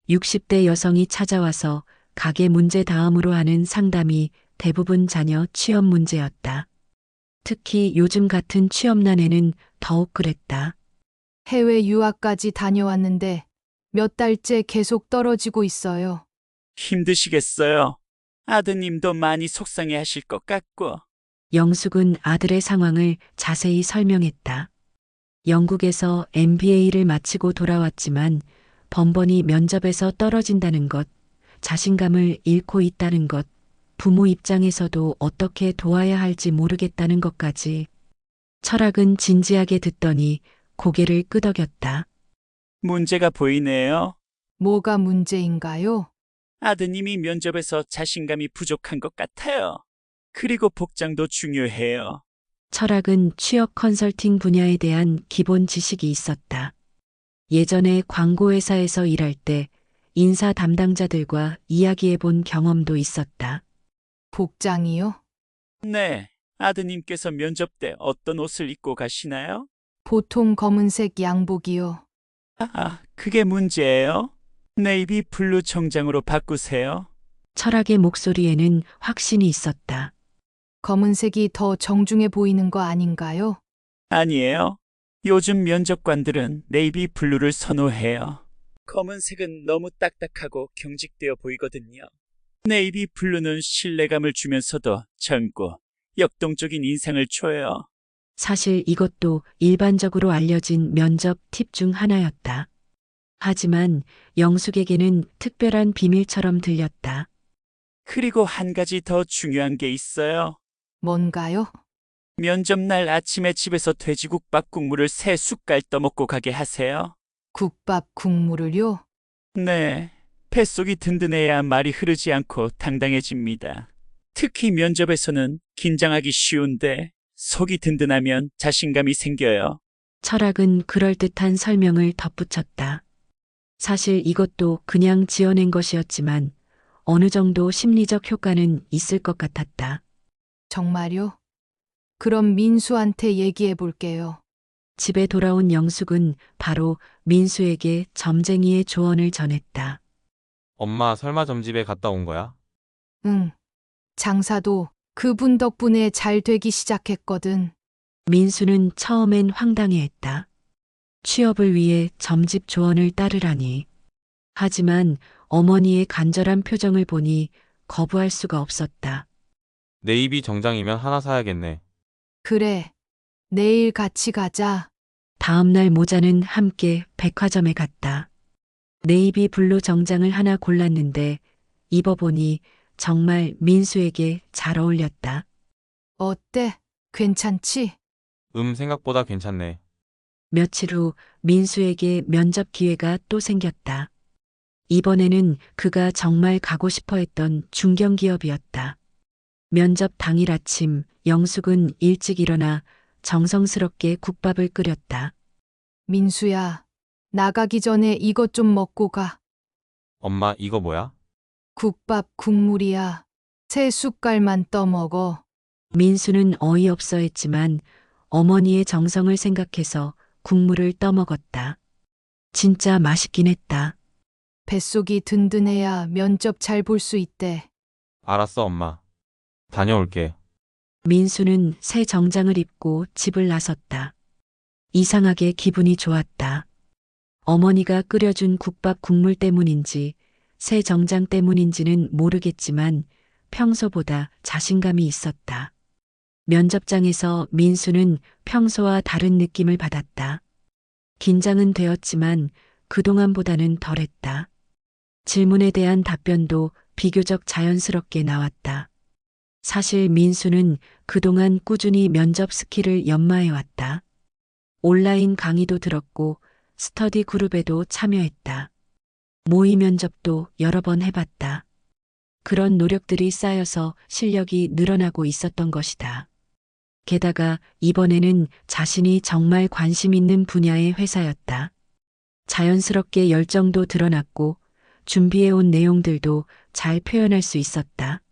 60대 여성이 찾아와서 가게 문제 다음으로 하는 상담이 대부분 자녀 취업 문제였다. 특히 요즘 같은 취업난에는 더욱 그랬다. 해외 유학까지 다녀왔는데 몇 달째 계속 떨어지고 있어요. 힘드시겠어요. 아드님도 많이 속상해 하실 것 같고. 영숙은 아들의 상황을 자세히 설명했다. 영국에서 MBA를 마치고 돌아왔지만 번번이 면접에서 떨어진다는 것, 자신감을 잃고 있다는 것, 부모 입장에서도 어떻게 도와야 할지 모르겠다는 것까지. 철학은 진지하게 듣더니 고개를 끄덕였다. 문제가 보이네요. 뭐가 문제인가요? 아드님이 면접에서 자신감이 부족한 것 같아요. 그리고 복장도 중요해요. 철학은 취업 컨설팅 분야에 대한 기본 지식이 있었다. 예전에 광고회사에서 일할 때 인사 담당자들과 이야기해 본 경험도 있었다. 복장이요? 네. 아드님께서 면접 때 어떤 옷을 입고 가시나요? 보통 검은색 양복이요. 그게 문제예요. 네이비 블루 정장으로 바꾸세요. 철학의 목소리에는 확신이 있었다. 검은색이 더 정중해 보이는 거 아닌가요? 아니에요. 요즘 면접관들은 네이비 블루를 선호해요. 검은색은 너무 딱딱하고 경직되어 보이거든요. 네이비 블루는 신뢰감을 주면서도 젊고 역동적인 인상을 줘요. 사실 이것도 일반적으로 알려진 면접 팁 중 하나였다. 하지만 영숙에게는 특별한 비밀처럼 들렸다. 그리고 한 가지 더 중요한 게 있어요. 뭔가요? 면접날 아침에 집에서 돼지국밥 국물을 3숟갈 떠먹고 가게 하세요. 국밥 국물을요? 네. 뱃속이 든든해야 말이 흐르지 않고 당당해집니다. 특히 면접에서는 긴장하기 쉬운데 속이 든든하면 자신감이 생겨요. 철학은 그럴듯한 설명을 덧붙였다. 사실 이것도 그냥 지어낸 것이었지만 어느 정도 심리적 효과는 있을 것 같았다. 정말요? 그럼 민수한테 얘기해 볼게요. 집에 돌아온 영숙은 바로 민수에게 점쟁이의 조언을 전했다. 엄마 설마 점집에 갔다 온 거야? 응. 장사도 그분 덕분에 잘 되기 시작했거든. 민수는 처음엔 황당해했다. 취업을 위해 점집 조언을 따르라니. 하지만 어머니의 간절한 표정을 보니 거부할 수가 없었다. 내 입이 정장이면 하나 사야겠네. 그래. 내일 같이 가자. 다음 날 모자는 함께 백화점에 갔다. 네이비 블루 정장을 하나 골랐는데 입어보니 정말 민수에게 잘 어울렸다. 어때? 괜찮지? 생각보다 괜찮네. 며칠 후 민수에게 면접 기회가 또 생겼다. 이번에는 그가 정말 가고 싶어 했던 중견기업이었다. 면접 당일 아침 영숙은 일찍 일어나 정성스럽게 국밥을 끓였다. 민수야, 나가기 전에 이것 좀 먹고 가. 엄마 이거 뭐야? 국밥 국물이야. 3숟갈만 떠먹어. 민수는 어이없어 했지만 어머니의 정성을 생각해서 국물을 떠먹었다. 진짜 맛있긴 했다. 뱃속이 든든해야 면접 잘 볼 수 있대. 알았어 엄마. 다녀올게. 민수는 새 정장을 입고 집을 나섰다. 이상하게 기분이 좋았다. 어머니가 끓여준 국밥 국물 때문인지 새 정장 때문인지는 모르겠지만 평소보다 자신감이 있었다. 면접장에서 민수는 평소와 다른 느낌을 받았다. 긴장은 되었지만 그동안보다는 덜했다. 질문에 대한 답변도 비교적 자연스럽게 나왔다. 사실 민수는 그동안 꾸준히 면접 스킬을 연마해왔다. 온라인 강의도 들었고 스터디 그룹에도 참여했다. 모의 면접도 여러 번 해봤다. 그런 노력들이 쌓여서 실력이 늘어나고 있었던 것이다. 게다가 이번에는 자신이 정말 관심 있는 분야의 회사였다. 자연스럽게 열정도 드러났고 준비해온 내용들도 잘 표현할 수 있었다.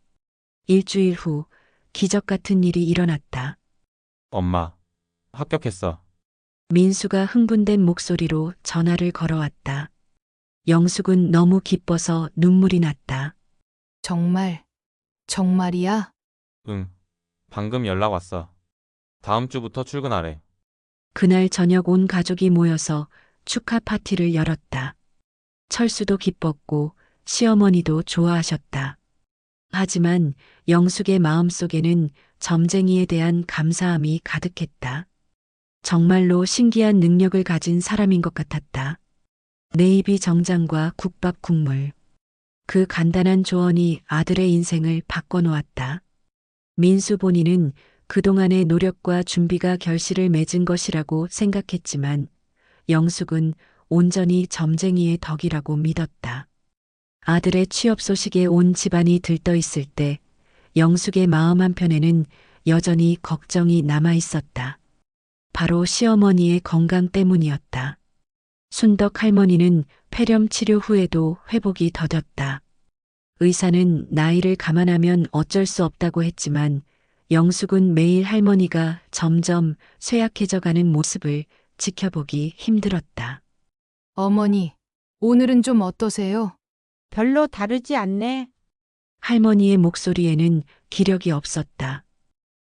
일주일 후 기적 같은 일이 일어났다. 엄마, 합격했어. 민수가 흥분된 목소리로 전화를 걸어왔다. 영숙은 너무 기뻐서 눈물이 났다. 정말이야? 응. 방금 연락 왔어. 다음 주부터 출근하래. 그날 저녁 온 가족이 모여서 축하 파티를 열었다. 철수도 기뻤고 시어머니도 좋아하셨다. 하지만 영숙의 마음속에는 점쟁이에 대한 감사함이 가득했다. 정말로 신기한 능력을 가진 사람인 것 같았다. 네이비 정장과 국밥 국물. 그 간단한 조언이 아들의 인생을 바꿔놓았다. 민수 본인은 그동안의 노력과 준비가 결실을 맺은 것이라고 생각했지만 영숙은 온전히 점쟁이의 덕이라고 믿었다. 아들의 취업 소식에 온 집안이 들떠 있을 때 영숙의 마음 한편에는 여전히 걱정이 남아 있었다. 바로 시어머니의 건강 때문이었다. 순덕 할머니는 폐렴 치료 후에도 회복이 더뎠다. 의사는 나이를 감안하면 어쩔 수 없다고 했지만 영숙은 매일 할머니가 점점 쇠약해져가는 모습을 지켜보기 힘들었다. 어머니, 오늘은 좀 어떠세요? 별로 다르지 않네. 할머니의 목소리에는 기력이 없었다.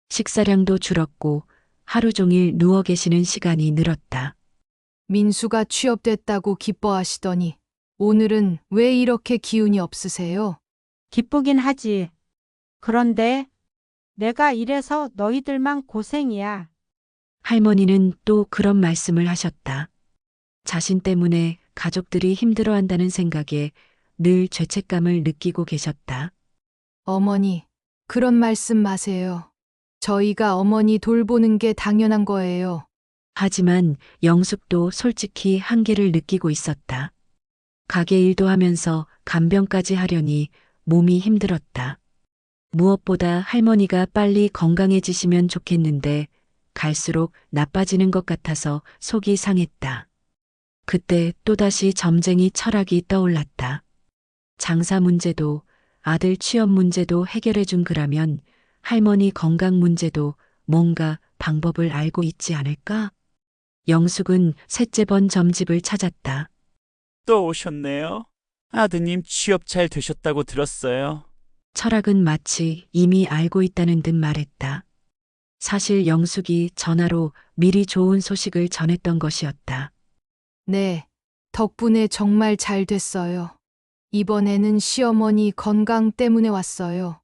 식사량도 줄었고 하루 종일 누워 계시는 시간이 늘었다. 민수가 취업됐다고 기뻐하시더니 오늘은 왜 이렇게 기운이 없으세요? 기쁘긴 하지. 그런데 내가 이래서 너희들만 고생이야. 할머니는 또 그런 말씀을 하셨다. 자신 때문에 가족들이 힘들어한다는 생각에 늘 죄책감을 느끼고 계셨다. 어머니, 그런 말씀 마세요. 저희가 어머니 돌보는 게 당연한 거예요. 하지만 영숙도 솔직히 한계를 느끼고 있었다. 가게 일도 하면서 간병까지 하려니 몸이 힘들었다. 무엇보다 할머니가 빨리 건강해지시면 좋겠는데 갈수록 나빠지는 것 같아서 속이 상했다. 그때 또다시 점쟁이 철학이 떠올랐다. 장사 문제도 아들 취업 문제도 해결해 준 그라면 할머니 건강 문제도 뭔가 방법을 알고 있지 않을까? 영숙은 셋째 번 점집을 찾았다. 또 오셨네요. 아드님 취업 잘 되셨다고 들었어요. 철학은 마치 이미 알고 있다는 듯 말했다. 사실 영숙이 전화로 미리 좋은 소식을 전했던 것이었다. 네, 덕분에 정말 잘 됐어요. 이번에는 시어머니 건강 때문에 왔어요.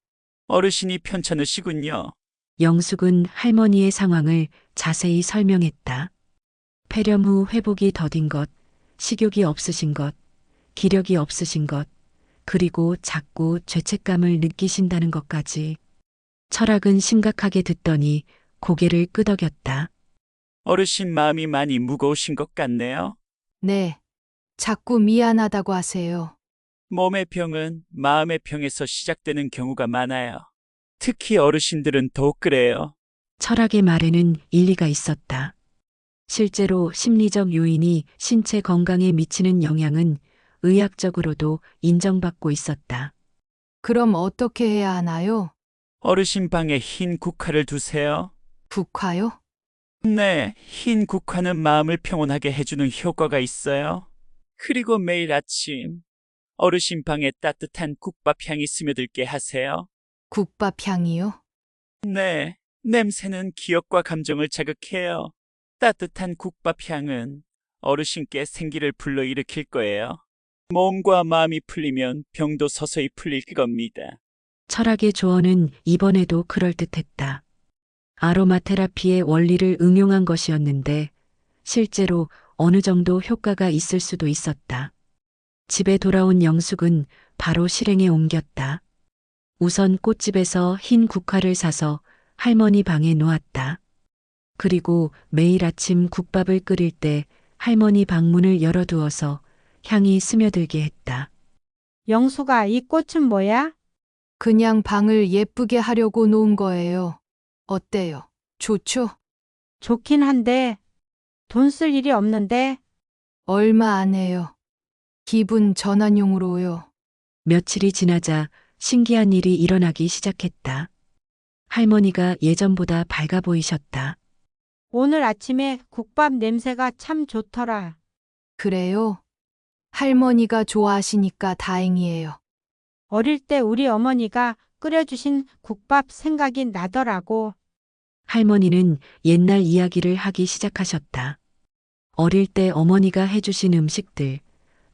어르신이 편찮으시군요. 영숙은 할머니의 상황을 자세히 설명했다. 폐렴 후 회복이 더딘 것, 식욕이 없으신 것, 기력이 없으신 것, 그리고 자꾸 죄책감을 느끼신다는 것까지. 철학은 심각하게 듣더니 고개를 끄덕였다. 어르신 마음이 많이 무거우신 것 같네요. 네, 자꾸 미안하다고 하세요. 몸의 병은 마음의 병에서 시작되는 경우가 많아요. 특히 어르신들은 더욱 그래요. 철학의 말에는 일리가 있었다. 실제로 심리적 요인이 신체 건강에 미치는 영향은 의학적으로도 인정받고 있었다. 그럼 어떻게 해야 하나요? 어르신 방에 흰 국화를 두세요. 국화요? 네, 흰 국화는 마음을 평온하게 해주는 효과가 있어요. 그리고 매일 아침 어르신 방에 따뜻한 국밥 향이 스며들게 하세요. 국밥 향이요? 네, 냄새는 기억과 감정을 자극해요. 따뜻한 국밥 향은 어르신께 생기를 불러일으킬 거예요. 몸과 마음이 풀리면 병도 서서히 풀릴 겁니다. 철학의 조언은 이번에도 그럴듯했다. 아로마 테라피의 원리를 응용한 것이었는데 실제로 어느 정도 효과가 있을 수도 있었다. 집에 돌아온 영숙은 바로 실행에 옮겼다. 우선 꽃집에서 흰 국화를 사서 할머니 방에 놓았다. 그리고 매일 아침 국밥을 끓일 때 할머니 방문을 열어두어서 향이 스며들게 했다. 영수가 이 꽃은 뭐야? 그냥 방을 예쁘게 하려고 놓은 거예요. 어때요? 좋죠? 좋긴 한데 돈 쓸 일이 없는데. 얼마 안 해요. 기분 전환용으로요. 며칠이 지나자 신기한 일이 일어나기 시작했다. 할머니가 예전보다 밝아 보이셨다. 오늘 아침에 국밥 냄새가 참 좋더라. 그래요? 할머니가 좋아하시니까 다행이에요. 어릴 때 우리 어머니가 끓여주신 국밥 생각이 나더라고. 할머니는 옛날 이야기를 하기 시작하셨다. 어릴 때 어머니가 해주신 음식들,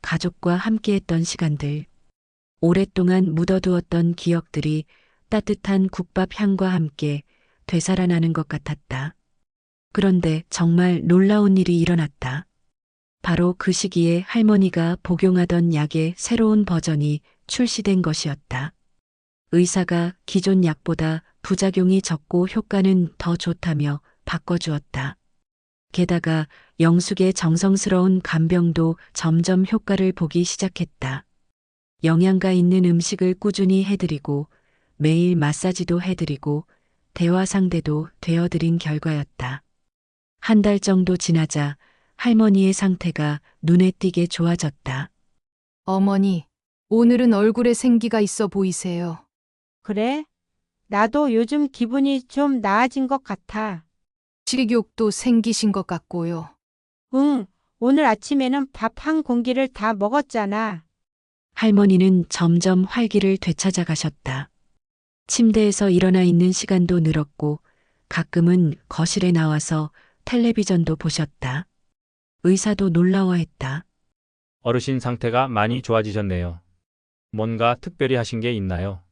가족과 함께했던 시간들, 오랫동안 묻어두었던 기억들이 따뜻한 국밥 향과 함께 되살아나는 것 같았다. 그런데 정말 놀라운 일이 일어났다. 바로 그 시기에 할머니가 복용하던 약의 새로운 버전이 출시된 것이었다. 의사가 기존 약보다 부작용이 적고 효과는 더 좋다며 바꿔주었다. 게다가 영숙의 정성스러운 간병도 점점 효과를 보기 시작했다. 영양가 있는 음식을 꾸준히 해드리고 매일 마사지도 해드리고 대화 상대도 되어드린 결과였다. 한 달 정도 지나자 할머니의 상태가 눈에 띄게 좋아졌다. 어머니, 오늘은 얼굴에 생기가 있어 보이세요. 그래? 나도 요즘 기분이 좀 나아진 것 같아. 식욕도 생기신 것 같고요. 응, 오늘 아침에는 밥 한 공기를 다 먹었잖아. 할머니는 점점 활기를 되찾아 가셨다. 침대에서 일어나 있는 시간도 늘었고 가끔은 거실에 나와서 텔레비전도 보셨다. 의사도 놀라워했다. 어르신 상태가 많이 좋아지셨네요. 뭔가 특별히 하신 게 있나요?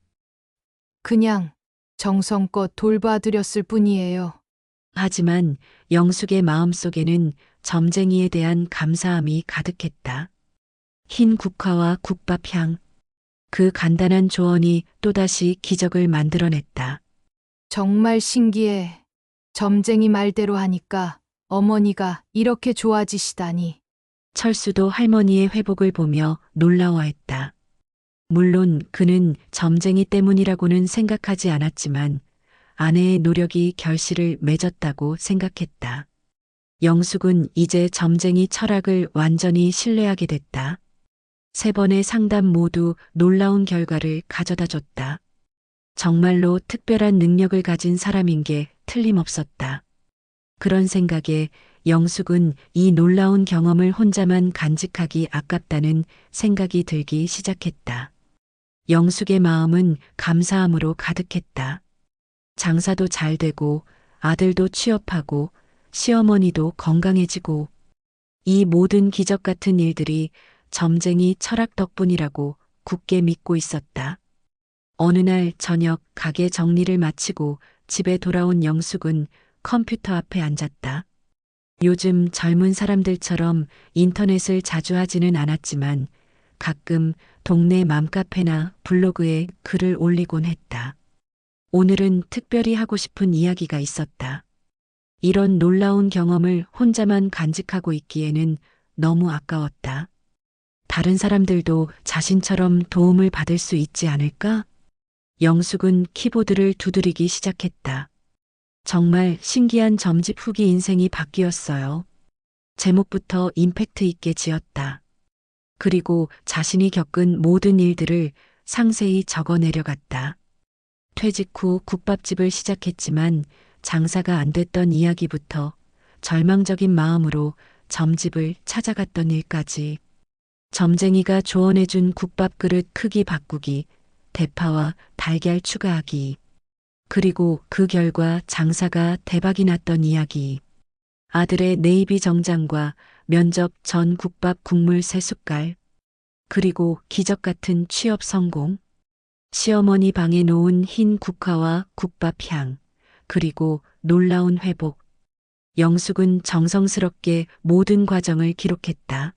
그냥 정성껏 돌봐드렸을 뿐이에요. 하지만 영숙의 마음속에는 점쟁이에 대한 감사함이 가득했다. 흰 국화와 국밥향, 그 간단한 조언이 또다시 기적을 만들어냈다. 정말 신기해. 점쟁이 말대로 하니까 어머니가 이렇게 좋아지시다니. 철수도 할머니의 회복을 보며 놀라워했다. 물론 그는 점쟁이 때문이라고는 생각하지 않았지만 아내의 노력이 결실을 맺었다고 생각했다. 영숙은 이제 점쟁이 철학을 완전히 신뢰하게 됐다. 3번의 상담 모두 놀라운 결과를 가져다 줬다. 정말로 특별한 능력을 가진 사람인 게 틀림없었다. 그런 생각에 영숙은 이 놀라운 경험을 혼자만 간직하기 아깝다는 생각이 들기 시작했다. 영숙의 마음은 감사함으로 가득했다. 장사도 잘 되고 아들도 취업하고 시어머니도 건강해지고 이 모든 기적 같은 일들이 점쟁이 철학 덕분이라고 굳게 믿고 있었다. 어느 날 저녁 가게 정리를 마치고 집에 돌아온 영숙은 컴퓨터 앞에 앉았다. 요즘 젊은 사람들처럼 인터넷을 자주 하지는 않았지만 가끔 동네 맘카페나 블로그에 글을 올리곤 했다. 오늘은 특별히 하고 싶은 이야기가 있었다. 이런 놀라운 경험을 혼자만 간직하고 있기에는 너무 아까웠다. 다른 사람들도 자신처럼 도움을 받을 수 있지 않을까? 영숙은 키보드를 두드리기 시작했다. 정말 신기한 점집 후기 인생이 바뀌었어요. 제목부터 임팩트 있게 지었다. 그리고 자신이 겪은 모든 일들을 상세히 적어 내려갔다. 퇴직 후 국밥집을 시작했지만 장사가 안 됐던 이야기부터 절망적인 마음으로 점집을 찾아갔던 일까지 점쟁이가 조언해준 국밥 그릇 크기 바꾸기, 대파와 달걀 추가하기, 그리고 그 결과 장사가 대박이 났던 이야기. 아들의 네이비 정장과 면접 전 국밥 국물 3숟갈, 그리고 기적 같은 취업 성공. 시어머니 방에 놓은 흰 국화와 국밥 향, 그리고 놀라운 회복. 영숙은 정성스럽게 모든 과정을 기록했다.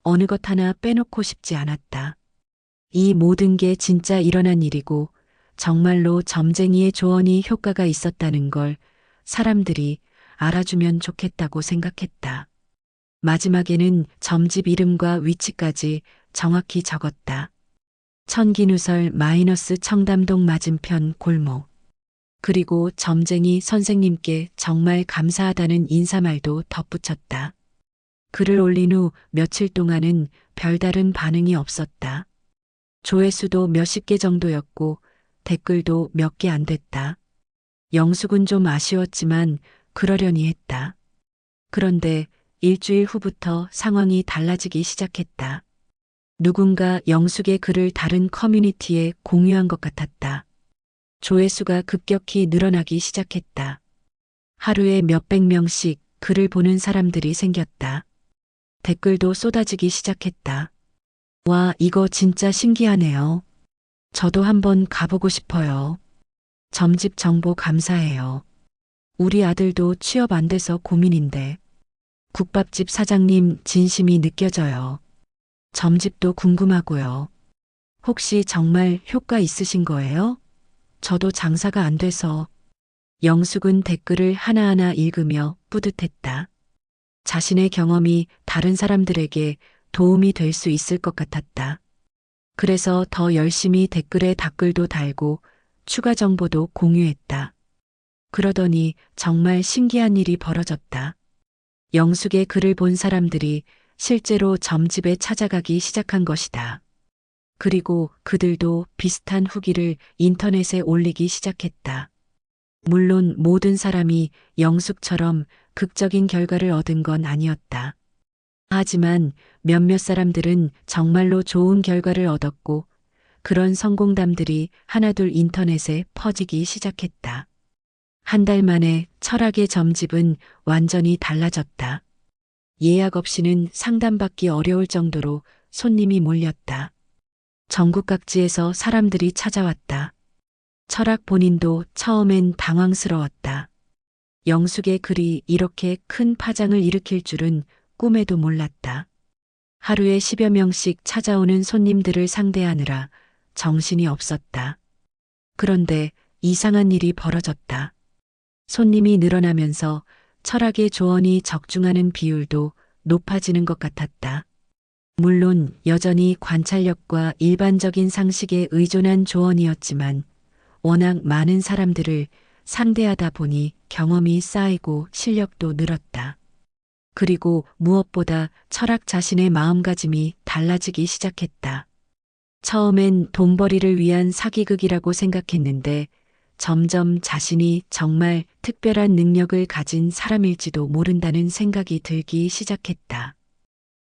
어느 것 하나 빼놓고 싶지 않았다. 이 모든 게 진짜 일어난 일이고 정말로 점쟁이의 조언이 효과가 있었다는 걸 사람들이 알아주면 좋겠다고 생각했다. 마지막에는 점집 이름과 위치까지 정확히 적었다. 천기누설 마이너스 청담동 맞은편 골목. 그리고 점쟁이 선생님께 정말 감사하다는 인사말도 덧붙였다. 글을 올린 후 며칠 동안은 별다른 반응이 없었다. 조회수도 몇십 개 정도였고 댓글도 몇 개 안 됐다. 영숙은 좀 아쉬웠지만 그러려니 했다. 그런데 일주일 후부터 상황이 달라지기 시작했다. 누군가 영숙의 글을 다른 커뮤니티에 공유한 것 같았다. 조회수가 급격히 늘어나기 시작했다. 하루에 몇백 명씩 글을 보는 사람들이 생겼다. 댓글도 쏟아지기 시작했다. 와, 이거 진짜 신기하네요. 저도 한번 가보고 싶어요. 점집 정보 감사해요. 우리 아들도 취업 안 돼서 고민인데. 국밥집 사장님 진심이 느껴져요. 점집도 궁금하고요. 혹시 정말 효과 있으신 거예요? 저도 장사가 안 돼서. 영숙은 댓글을 하나하나 읽으며 뿌듯했다. 자신의 경험이 다른 사람들에게 도움이 될 수 있을 것 같았다. 그래서 더 열심히 댓글에 답글도 달고 추가 정보도 공유했다. 그러더니 정말 신기한 일이 벌어졌다. 영숙의 글을 본 사람들이 실제로 점집에 찾아가기 시작한 것이다. 그리고 그들도 비슷한 후기를 인터넷에 올리기 시작했다. 물론 모든 사람이 영숙처럼 극적인 결과를 얻은 건 아니었다. 하지만 몇몇 사람들은 정말로 좋은 결과를 얻었고 그런 성공담들이 하나둘 인터넷에 퍼지기 시작했다. 한 달 만에 철학의 점집은 완전히 달라졌다. 예약 없이는 상담받기 어려울 정도로 손님이 몰렸다. 전국 각지에서 사람들이 찾아왔다. 철학 본인도 처음엔 당황스러웠다. 영숙의 글이 이렇게 큰 파장을 일으킬 줄은 꿈에도 몰랐다. 하루에 10여 명씩 찾아오는 손님들을 상대하느라 정신이 없었다. 그런데 이상한 일이 벌어졌다. 손님이 늘어나면서 철학의 조언이 적중하는 비율도 높아지는 것 같았다. 물론 여전히 관찰력과 일반적인 상식에 의존한 조언이었지만 워낙 많은 사람들을 상대하다 보니 경험이 쌓이고 실력도 늘었다. 그리고 무엇보다 철학 자신의 마음가짐이 달라지기 시작했다. 처음엔 돈벌이를 위한 사기극이라고 생각했는데 점점 자신이 정말 특별한 능력을 가진 사람일지도 모른다는 생각이 들기 시작했다.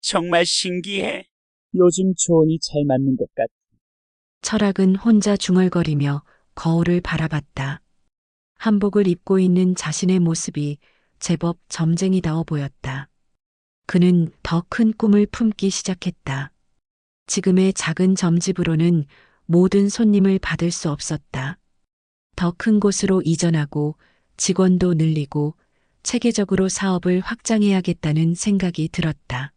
정말 신기해. 요즘 조언이 잘 맞는 것 같아. 철학은 혼자 중얼거리며 거울을 바라봤다. 한복을 입고 있는 자신의 모습이 제법 점쟁이다워 보였다. 그는 더 큰 꿈을 품기 시작했다. 지금의 작은 점집으로는 모든 손님을 받을 수 없었다. 더 큰 곳으로 이전하고 직원도 늘리고 체계적으로 사업을 확장해야겠다는 생각이 들었다.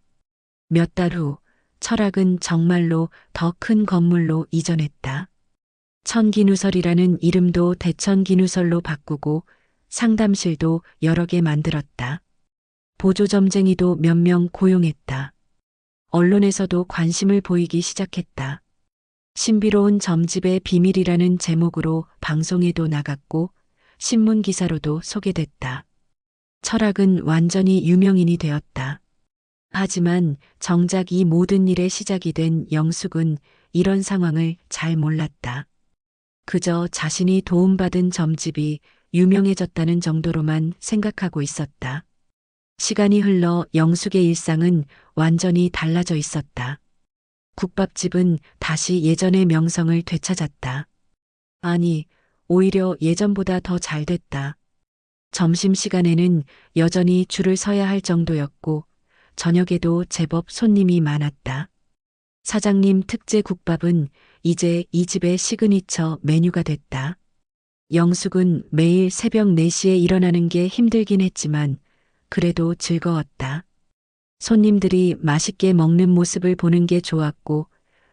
몇 달 후 철학은 정말로 더 큰 건물로 이전했다. 천기누설이라는 이름도 대천기누설로 바꾸고 상담실도 여러 개 만들었다. 보조점쟁이도 몇 명 고용했다. 언론에서도 관심을 보이기 시작했다. 신비로운 점집의 비밀이라는 제목으로 방송에도 나갔고 신문 기사로도 소개됐다. 철학은 완전히 유명인이 되었다. 하지만 정작 이 모든 일의 시작이 된 영숙은 이런 상황을 잘 몰랐다. 그저 자신이 도움받은 점집이 유명해졌다는 정도로만 생각하고 있었다. 시간이 흘러 영숙의 일상은 완전히 달라져 있었다. 국밥집은 다시 예전의 명성을 되찾았다. 아니, 오히려 예전보다 더 잘 됐다. 점심시간에는 여전히 줄을 서야 할 정도였고 저녁에도 제법 손님이 많았다. 사장님 특제 국밥은 이제 이 집의 시그니처 메뉴가 됐다. 영숙은 매일 새벽 4시에 일어나는 게 힘들긴 했지만 그래도 즐거웠다. 손님들이 맛있게 먹는 모습을 보는 게 좋았고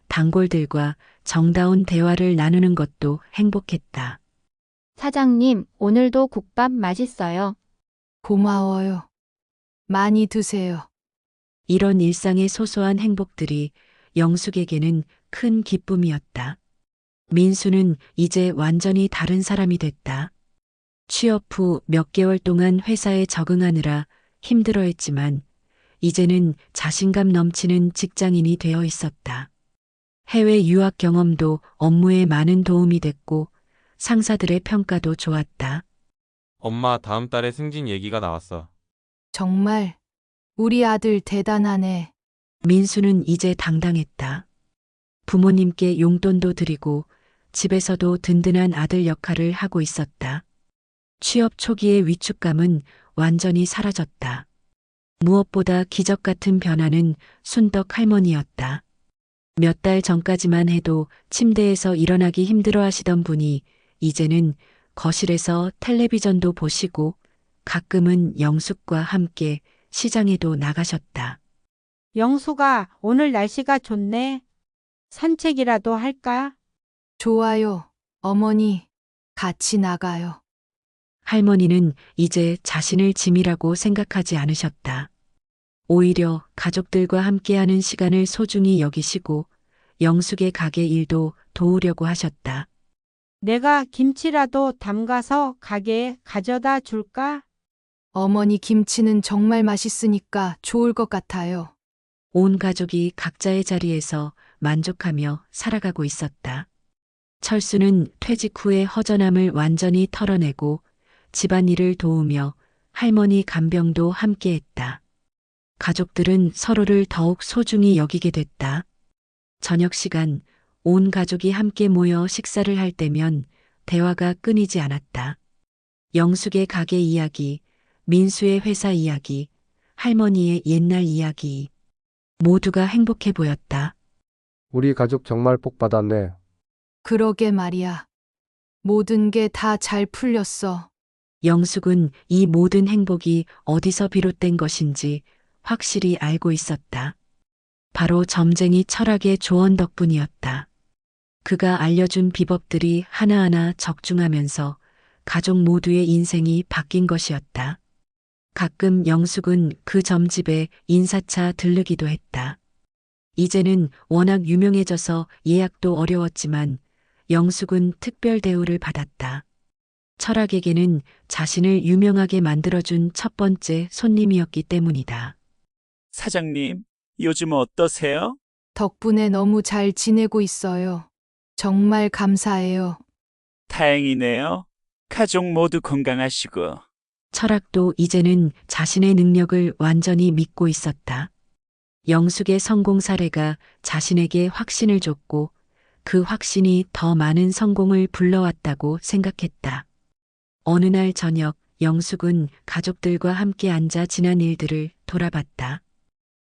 단골들과 정다운 대화를 나누는 것도 행복했다. 사장님, 오늘도 국밥 맛있어요. 고마워요. 많이 드세요. 이런 일상의 소소한 행복들이 영숙에게는 큰 기쁨이었다. 민수는 이제 완전히 다른 사람이 됐다. 취업 후 몇 개월 동안 회사에 적응하느라 힘들어했지만 이제는 자신감 넘치는 직장인이 되어 있었다. 해외 유학 경험도 업무에 많은 도움이 됐고 상사들의 평가도 좋았다. 엄마 다음 달에 승진 얘기가 나왔어. 정말 우리 아들 대단하네. 민수는 이제 당당했다. 부모님께 용돈도 드리고 집에서도 든든한 아들 역할을 하고 있었다. 취업 초기의 위축감은 완전히 사라졌다. 무엇보다 기적 같은 변화는 순덕 할머니였다. 몇 달 전까지만 해도 침대에서 일어나기 힘들어 하시던 분이 이제는 거실에서 텔레비전도 보시고 가끔은 영숙과 함께 시장에도 나가셨다. 영수가 오늘 날씨가 좋네. 산책이라도 할까? 좋아요. 어머니, 같이 나가요. 할머니는 이제 자신을 짐이라고 생각하지 않으셨다. 오히려 가족들과 함께하는 시간을 소중히 여기시고 영숙의 가게 일도 도우려고 하셨다. 내가 김치라도 담가서 가게에 가져다 줄까? 어머니 김치는 정말 맛있으니까 좋을 것 같아요. 온 가족이 각자의 자리에서 만족하며 살아가고 있었다. 철수는 퇴직 후의 허전함을 완전히 털어내고 집안일을 도우며 할머니 간병도 함께했다. 가족들은 서로를 더욱 소중히 여기게 됐다. 저녁 시간 온 가족이 함께 모여 식사를 할 때면 대화가 끊이지 않았다. 영숙의 가게 이야기, 민수의 회사 이야기, 할머니의 옛날 이야기. 모두가 행복해 보였다. 우리 가족 정말 복 받았네. 그러게 말이야. 모든 게 다 잘 풀렸어. 영숙은 이 모든 행복이 어디서 비롯된 것인지 확실히 알고 있었다. 바로 점쟁이 철학의 조언 덕분이었다. 그가 알려준 비법들이 하나하나 적중하면서 가족 모두의 인생이 바뀐 것이었다. 가끔 영숙은 그 점집에 인사차 들르기도 했다. 이제는 워낙 유명해져서 예약도 어려웠지만 영숙은 특별 대우를 받았다. 철학에게는 자신을 유명하게 만들어준 첫 번째 손님이었기 때문이다. 사장님, 요즘 어떠세요? 덕분에 너무 잘 지내고 있어요. 정말 감사해요. 다행이네요. 가족 모두 건강하시고. 철학도 이제는 자신의 능력을 완전히 믿고 있었다. 영숙의 성공 사례가 자신에게 확신을 줬고 그 확신이 더 많은 성공을 불러왔다고 생각했다. 어느 날 저녁 영숙은 가족들과 함께 앉아 지난 일들을 돌아봤다.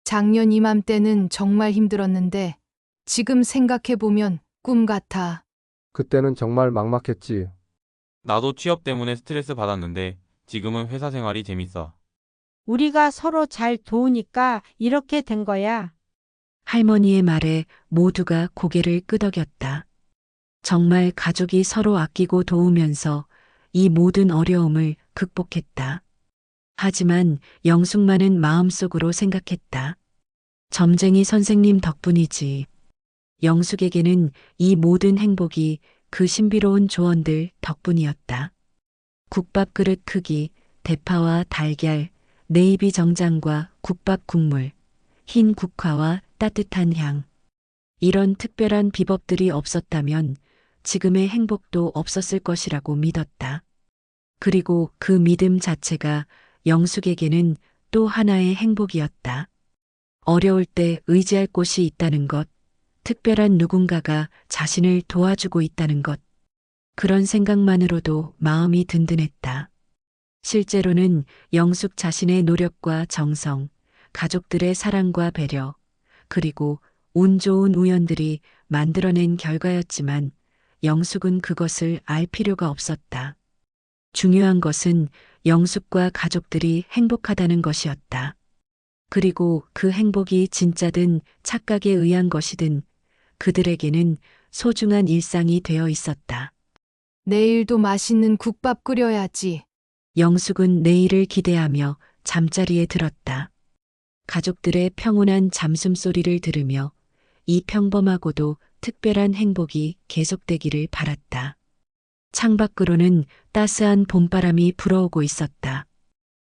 작년 이맘때는 정말 힘들었는데 지금 생각해보면 꿈 같아. 그때는 정말 막막했지. 나도 취업 때문에 스트레스 받았는데 지금은 회사 생활이 재밌어. 우리가 서로 잘 도우니까 이렇게 된 거야. 할머니의 말에 모두가 고개를 끄덕였다. 정말 가족이 서로 아끼고 도우면서 이 모든 어려움을 극복했다. 하지만 영숙만은 마음속으로 생각했다. 점쟁이 선생님 덕분이지. 영숙에게는 이 모든 행복이 그 신비로운 조언들 덕분이었다. 국밥 그릇 크기, 대파와 달걀, 네이비 정장과 국밥 국물, 흰 국화와 따뜻한 향. 이런 특별한 비법들이 없었다면 지금의 행복도 없었을 것이라고 믿었다. 그리고 그 믿음 자체가 영숙에게는 또 하나의 행복이었다. 어려울 때 의지할 곳이 있다는 것, 특별한 누군가가 자신을 도와주고 있다는 것. 그런 생각만으로도 마음이 든든했다. 실제로는 영숙 자신의 노력과 정성, 가족들의 사랑과 배려, 그리고 운 좋은 우연들이 만들어낸 결과였지만 영숙은 그것을 알 필요가 없었다. 중요한 것은 영숙과 가족들이 행복하다는 것이었다. 그리고 그 행복이 진짜든 착각에 의한 것이든 그들에게는 소중한 일상이 되어 있었다. 내일도 맛있는 국밥 끓여야지. 영숙은 내일을 기대하며 잠자리에 들었다. 가족들의 평온한 잠숨소리를 들으며 이 평범하고도 특별한 행복이 계속되기를 바랐다. 창밖으로는 따스한 봄바람이 불어오고 있었다.